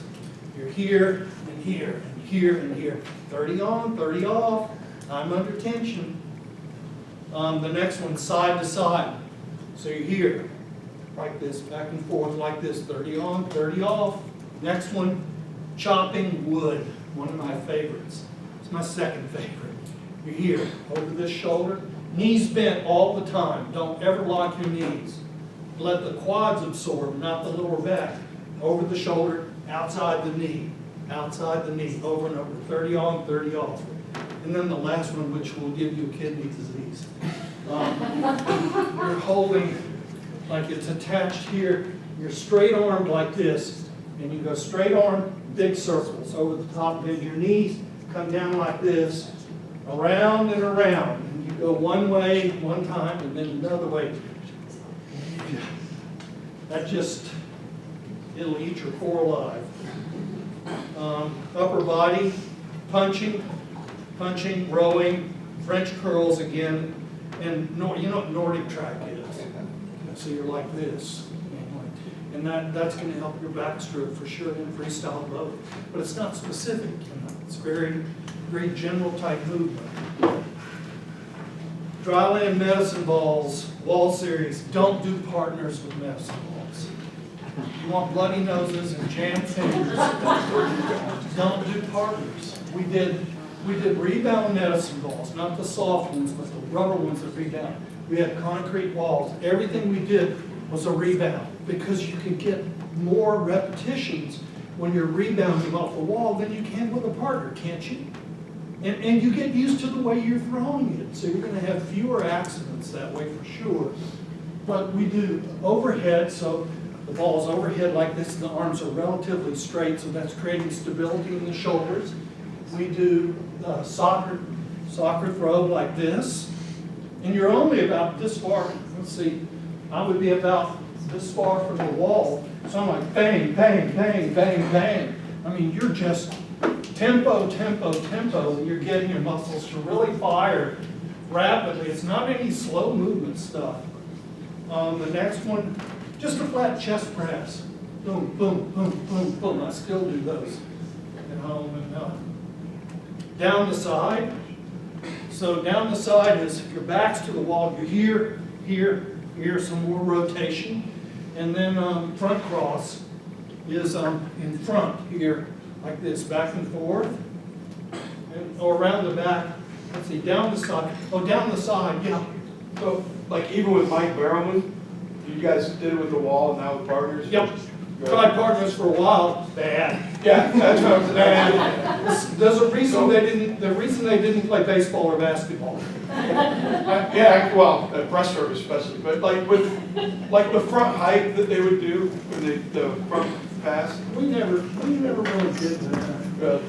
You're here and here and here and here. 30 on, 30 off. I'm under tension. The next one, side to side. So you're here, like this, back and forth like this. 30 on, 30 off. Next one, chopping wood. One of my favorites. It's my second favorite. You're here, over this shoulder. Knees bent all the time. Don't ever lock your knees. Let the quads absorb, not the lower back. Over the shoulder, outside the knee. Outside the knee, over and over. 30 on, 30 off. And then the last one, which will give you kidney disease. You're holding like it's attached here. You're straight armed like this. And you go straight arm, big circles over the top, bend your knees, come down like this, around and around. And you go one way, one time, and then another way. That just, it'll eat your core alive. Upper body, punching, rowing, French curls again, and you know what Nordic track is. So you're like this. And that's going to help your backstroke for sure in freestyle both. But it's not specific, It's very, very general type movement. Dryland medicine balls, wall series. Don't do partners with medicine balls. You want bloody noses and jammed fingers. Don't do partners. We did rebound medicine balls, not the soft ones, but the rubber ones that rebound. We had concrete walls. Everything we did was a rebound because you can get more repetitions when you're rebounding off the wall than you can with a partner, can't you? And you get used to the way you're throwing it, so you're going to have fewer accidents that way for sure. But we do overhead, so the ball's overhead like this, and the arms are relatively straight, so that's creating stability in the shoulders. We do soccer throw like this, and you're only about this far. Let's see, I would be about this far from the wall, so I'm like bang, bang, bang, bang, bang. I mean, you're just tempo, and you're getting your muscles to really fire rapidly. It's not any slow movement stuff. The next one, just a flat chest press. Boom, boom, boom, boom, boom. I still do those at home. And down the side. So down the side is your back's to the wall. You're here, here, here, some more rotation. And then front cross is in front here, like this, back and forth. Or around the back. Let's see, down the side. Oh, down the side, yeah. So, like even with Mike Barrowman, you guys did it with the wall and now with partners? Yep. Tried partners for a while. Bad. Yeah, that's what I was Bad. There's a reason the reason they didn't play baseball or basketball. Yeah, well, breaststroke especially, but like with like the front height that they would do with the front pass. We never really did that. The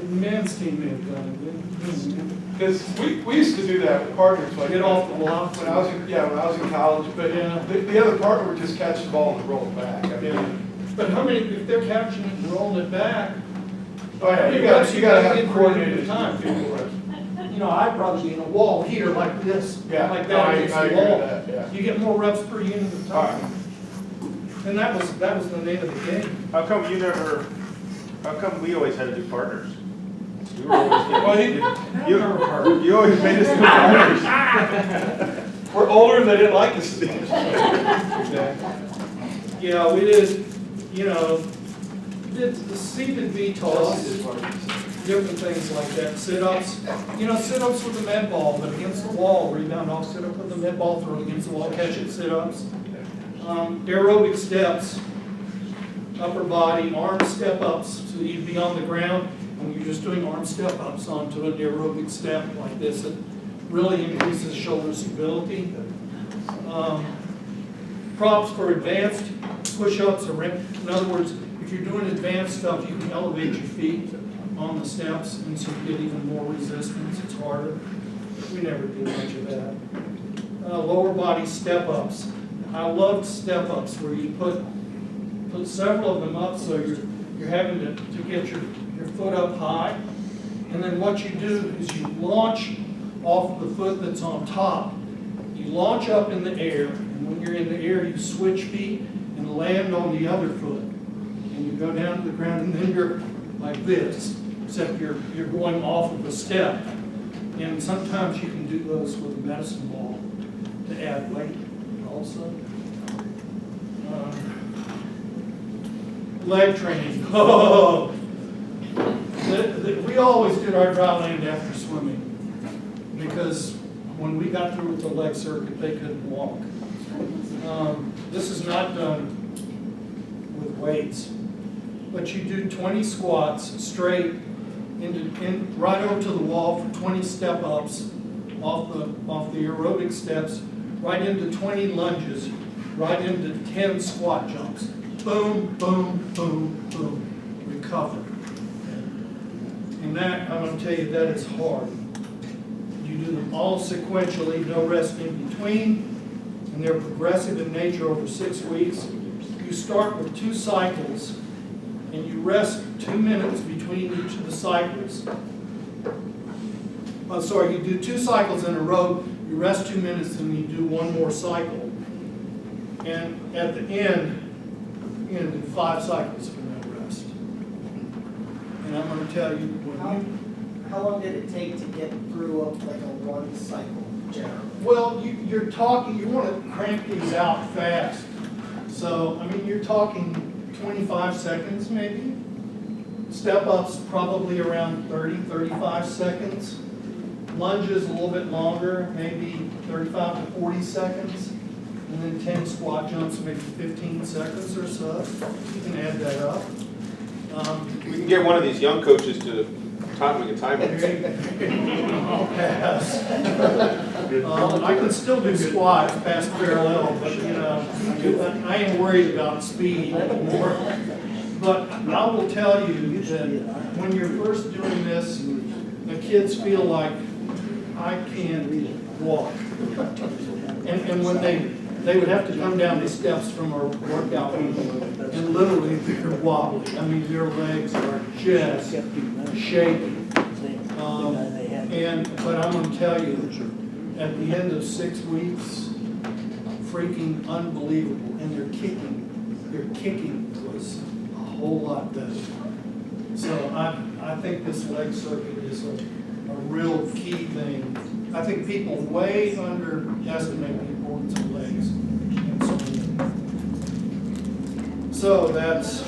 men's team may have done it. Because we used to do that with partners, like Get off the block. when I was in college. But Yeah. the other partner would just catch the ball and roll it back. I mean, Yeah. But how many, if they're catching it and rolling it back, oh yeah, you gotta have coordinated time. people. You know, I'd probably be in a wall here like this, Yeah, like no, that I against agree the with wall. that, yeah. You get more reps per unit of All time. And that was the name of the game. How come we always had to do partners? You were always you always made us do partners. We're older and they didn't like us. Yeah, we did, did the seated V toss, different things like that, sit-ups. Sit-ups with the med ball, but against the wall, rebound off, sit-up with the med ball, throw it against the wall, catch it, sit-ups. Aerobic steps, upper body, arm step-ups, so you'd be on the ground, and you're just doing arm step-ups onto an aerobic step like this. It really increases shoulder stability. Props for advanced push-ups or rim. In other words, if you're doing advanced stuff, you can elevate your feet on the steps, and so you get even more resistance. It's harder. We never did much of that. Lower body step-ups. I loved step-ups where you put several of them up, so you're having to get your foot up high, And then what you do is you launch off the foot that's on top. You launch up in the air, and when you're in the air, you switch feet and land on the other foot. And you go down to the ground, and then you're like this, except you're going off of a step. And sometimes you can do those with a medicine ball to add weight also. Leg training. Oh. We always did our dry land after swimming because when we got through with the leg circuit, they couldn't walk. This is not done with weights, but you do 20 squats straight right over to the wall for 20 step ups off the aerobic steps, right into 20 lunges, right into 10 squat jumps. Boom, boom, boom, boom. Recover. And that, I'm going to tell you, that is hard. You do them all sequentially, no rest in between, and they're progressive in nature over 6 weeks. You start with 2 cycles, and you rest 2 minutes between each of the cycles. Oh, sorry, you do 2 cycles in a row, you rest 2 minutes, and you do 1 more cycle. And at the end, you're going to do 5 cycles for no rest. And I'm going to tell you, How long did it take to get through like a 1 cycle generally? well, you're talking, you want to crank these out fast. So, I mean, you're talking 25 seconds maybe. Step ups probably around 30, 35 seconds. Lunges a little bit longer, maybe 35 to 40 seconds. And then 10 squat jumps, maybe 15 seconds or so. You can add that up. We can get one of these young coaches to we can time it. I'll pass. I can still do squats past parallel, but you know, I ain't worried about speed anymore. But I will tell you that when you're first doing this, the kids feel like I can't walk. And when they would have to come down these steps from our workout meeting, and literally they're wobbly. I mean, their legs are just shaking. But I'm going to tell you, at the end of 6 weeks, freaking unbelievable. And their kicking was a whole lot better. So I think this leg circuit is a real key thing. I think people way underestimate the importance of legs. And so that's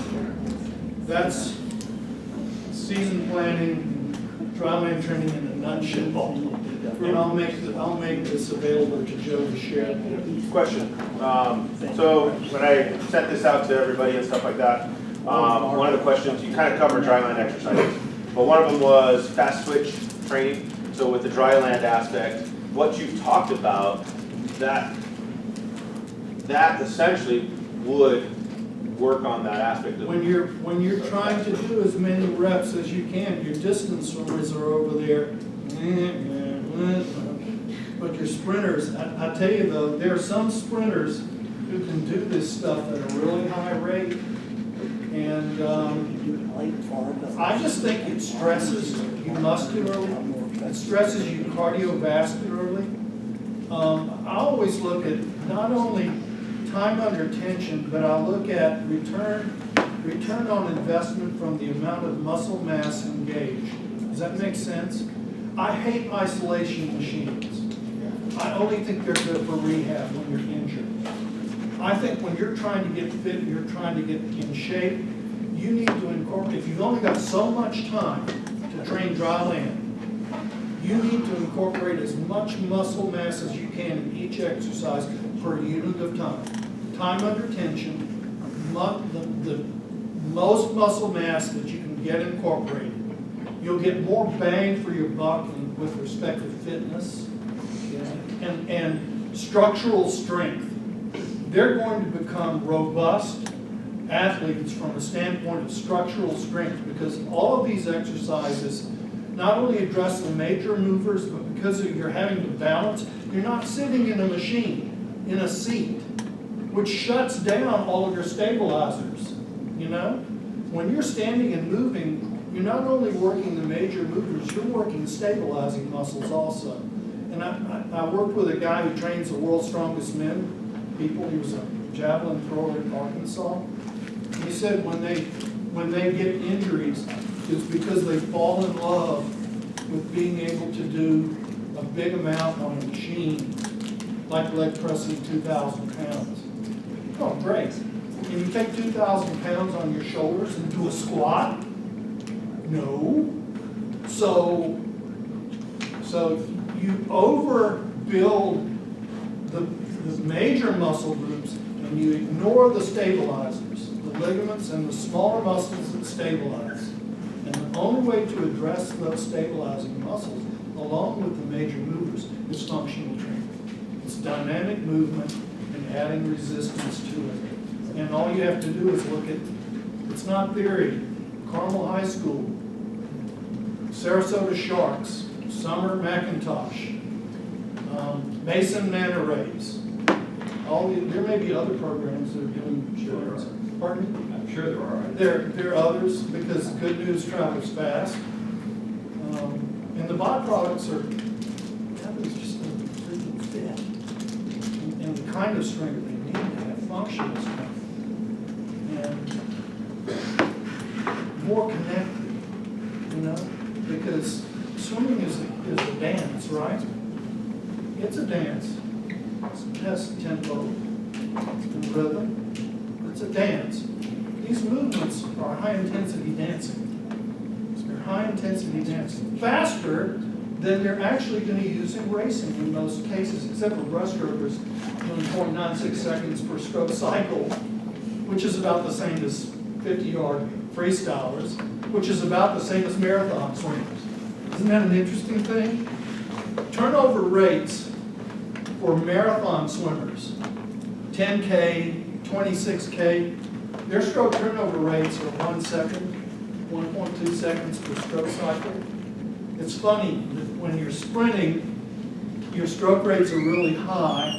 season planning, dry land training in a nutshell. And I'll make this available to Joe to share. Question. So when I sent this out to everybody and stuff like that, one of the questions, you kind of covered dry land exercises, but one of them was fast switch training. So with the dry land aspect, what you've talked about, that essentially would work on that aspect of When you're trying to do as many reps as you can, your distance runners are over there. But your sprinters, I tell you though, there are some sprinters who can do this stuff at a really high rate. And I just think it stresses you muscularly. It stresses you cardiovascularly. I always look at not only time under tension, but I look at return on investment from the amount of muscle mass engaged. Does that make sense? I hate isolation machines. I only think they're good for rehab when you're injured. I think when you're trying to get fit, you're trying to get in shape, you need to incorporate, if you've only got so much time to train dry land, you need to incorporate as much muscle mass as you can in each exercise per unit of time. Time under tension, the most muscle mass that you can get incorporated. You'll get more bang for your buck with respect to fitness and structural strength. They're going to become robust athletes from a standpoint of structural strength because all of these exercises not only address the major movers, but because you're having to balance, you're not sitting in a machine, in a seat, which shuts down all of your stabilizers, you know? When you're standing and moving, you're not only working the major movers, you're working stabilizing muscles also. And I worked with a guy who trains the world's strongest men, people. He was a javelin thrower in Arkansas. He said when they get injuries, it's because they fall in love with being able to do a big amount on a machine, like leg pressing 2,000 pounds. Oh, great. Can you take 2,000 pounds on your shoulders and do a squat? No. So you overbuild the major muscle groups and you ignore the stabilizers, the ligaments and the smaller muscles that stabilize. And the only way to address those stabilizing muscles, along with the major movers, is functional training. It's dynamic movement and adding resistance to it. And all you have to do is look at, it's not theory, Carmel High School, Sarasota Sharks, Summer McIntosh, Mason Manta Rays. There may be other programs that are doing sharks. Pardon me? I'm sure there are. There are others, because good news travels fast. And the byproducts are, that is just going to be freaking fit. And the kind of strength they need to have functional strength. And more connected, you know, because swimming is a dance, right? It's a dance. It has tempo and rhythm. It's a dance. These movements are high-intensity dancing. They're high-intensity dancing. Faster than they're actually going to use in racing in most cases, except for breaststrokers doing 0.96 seconds per stroke cycle, which is about the same as 50-yard freestylers, which is about the same as marathon swimmers. Isn't that an interesting thing? Turnover rates for marathon swimmers, 10K, 26K, their stroke turnover rates are 1 second, 1.2 seconds per stroke cycle. It's funny that when you're sprinting, your stroke rates are really high,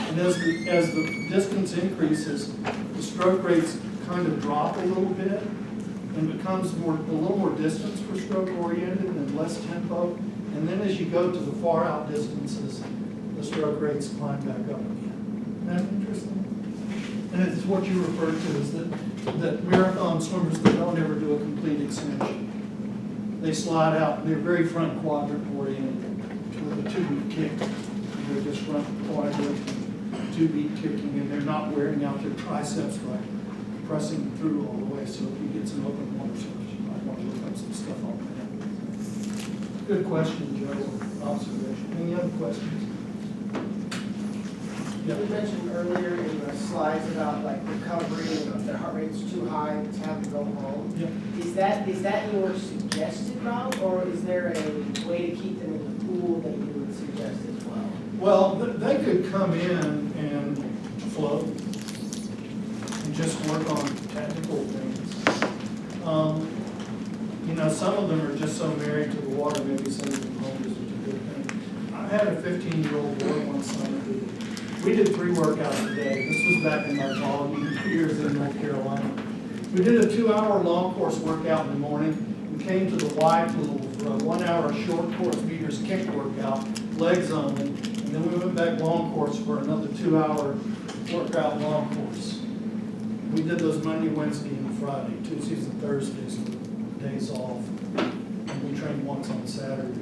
and as the distance increases, the stroke rates kind of drop a little bit and becomes a little more distance per stroke oriented and less tempo. And then as you go to the far out distances, the stroke rates climb back up again. Isn't that interesting? And it's what you referred to as that marathon swimmers, they don't ever do a complete extension. They slide out, they're very front quadrant oriented with a 2-beat kick. They're just front quadrant, 2-beat kicking, and they're not wearing out their triceps by pressing through all the way. So if you get some open water surface, you might want to look up some stuff on that. Good question, Joe. Observation. Any other questions? You mentioned earlier in the slides about like recovery and if the heart rate's too high, it's have to go home. Yeah. Is that your suggested route, or is there a way to keep them in the pool that you would suggest as well? Well, they could come in and float and just work on technical things. You know, some of them are just so married to the water, maybe sending them home is a good thing. I had a 15-year-old boy one summer who, we did 3 workouts a day. This was back in my college years in North Carolina. We did a 2-hour long course workout in the morning. We came to the wide pool for a 1-hour short course meters kick workout, legs only, and then we went back long course for another 2-hour workout long course. We did those Monday, Wednesday, and Friday. Tuesdays and Thursdays were days off. And we trained once on Saturday.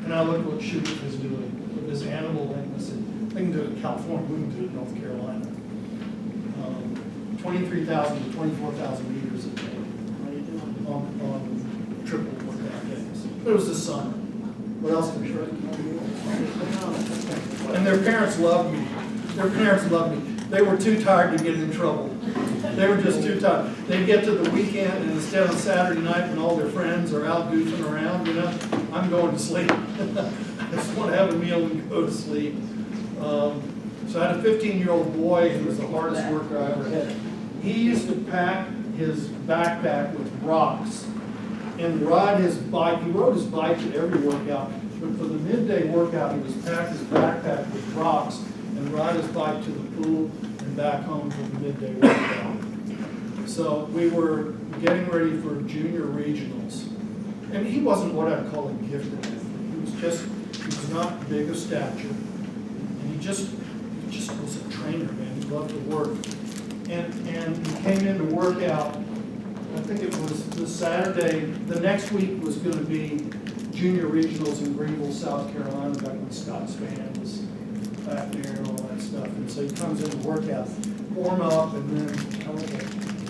And I looked what Schubert was doing with his animal thing. I said, they can do it in California, we can do it in North Carolina. 23,000 to 24,000 meters a day on triple workout days. But it was the summer. What else could you do? And their parents loved me. Their parents loved me. They were too tired to get in trouble. They were just too tired. They'd get to the weekend, and instead of Saturday night when all their friends are out goofing around, you know, I'm going to sleep. I just want to have a meal and go to sleep. So I had a 15-year-old boy who was the hardest worker I ever had. He used to pack his backpack with rocks and ride his bike. He rode his bike to every workout, but for the midday workout, he would pack his backpack with rocks and ride his bike to the pool and back home for the midday workout. So we were getting ready for junior regionals. And he wasn't what I'd call a gifted athlete. He was not big of stature. And he just was a trainer, man. He loved to work. And he came in to work out, I think it was the Saturday, the next week was gonna be junior regionals in Greenville, South Carolina, back when Scott Spann was back there and all that stuff. And so he comes in to work out, warm up, and then I was like,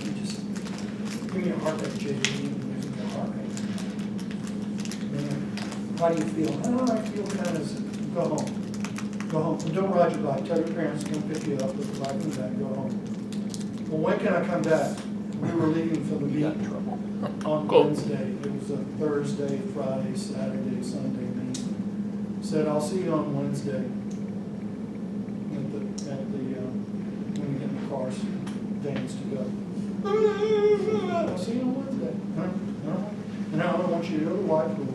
"You just give me a heart rate, JD, and gives me a heart rate. And how do you feel? Oh, I feel kind of, go home. Go home. And don't ride your bike. Tell your parents to come pick you up with the bike and back, go home. Well, when can I come back? We were leaving from the meet on Wednesday. It was a Thursday, Friday, Saturday, Sunday meet. Said, I'll see you on Wednesday when we get in the cars, Danes to go. I'll see you on Wednesday. And I don't want you to go to white pool.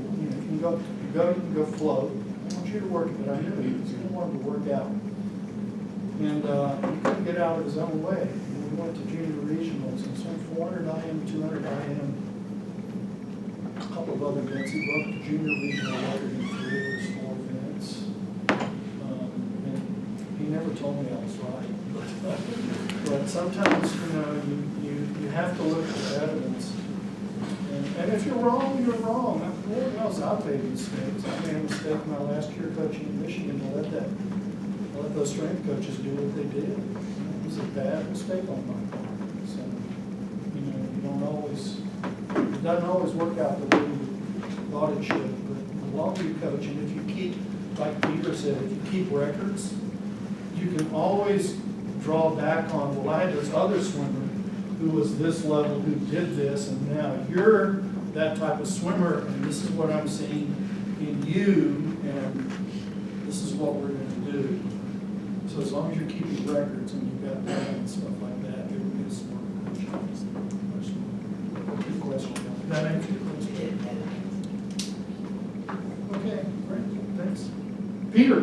You know, if you can go float. I want you to work it, but I knew he was going to want to work out. And he couldn't get out of his own way. We went to junior regionals and swam 400 IM, 200 IM, a couple of other events. He broke the junior regional record in 3 or 4 events. And he never told me I was right. But sometimes, you know, you have to look at the evidence. And if you're wrong, you're wrong. Lord knows I've made mistakes. I made a mistake in my last year coaching in Michigan to let those strength coaches do what they did. It was a bad mistake on my part. So, you know, it doesn't always work out the way you thought it should. But the longer you coach, and if you keep, like Peter said, if you keep records, you can always draw back on, well, I had this other swimmer who was this level, who did this, and now you're that type of swimmer, and this is what I'm seeing in you, and this is what we're going to do. So as long as you're keeping records and you've got data and stuff like that, it would be a smart good question. That answer your question? Okay, great, thanks. Peter?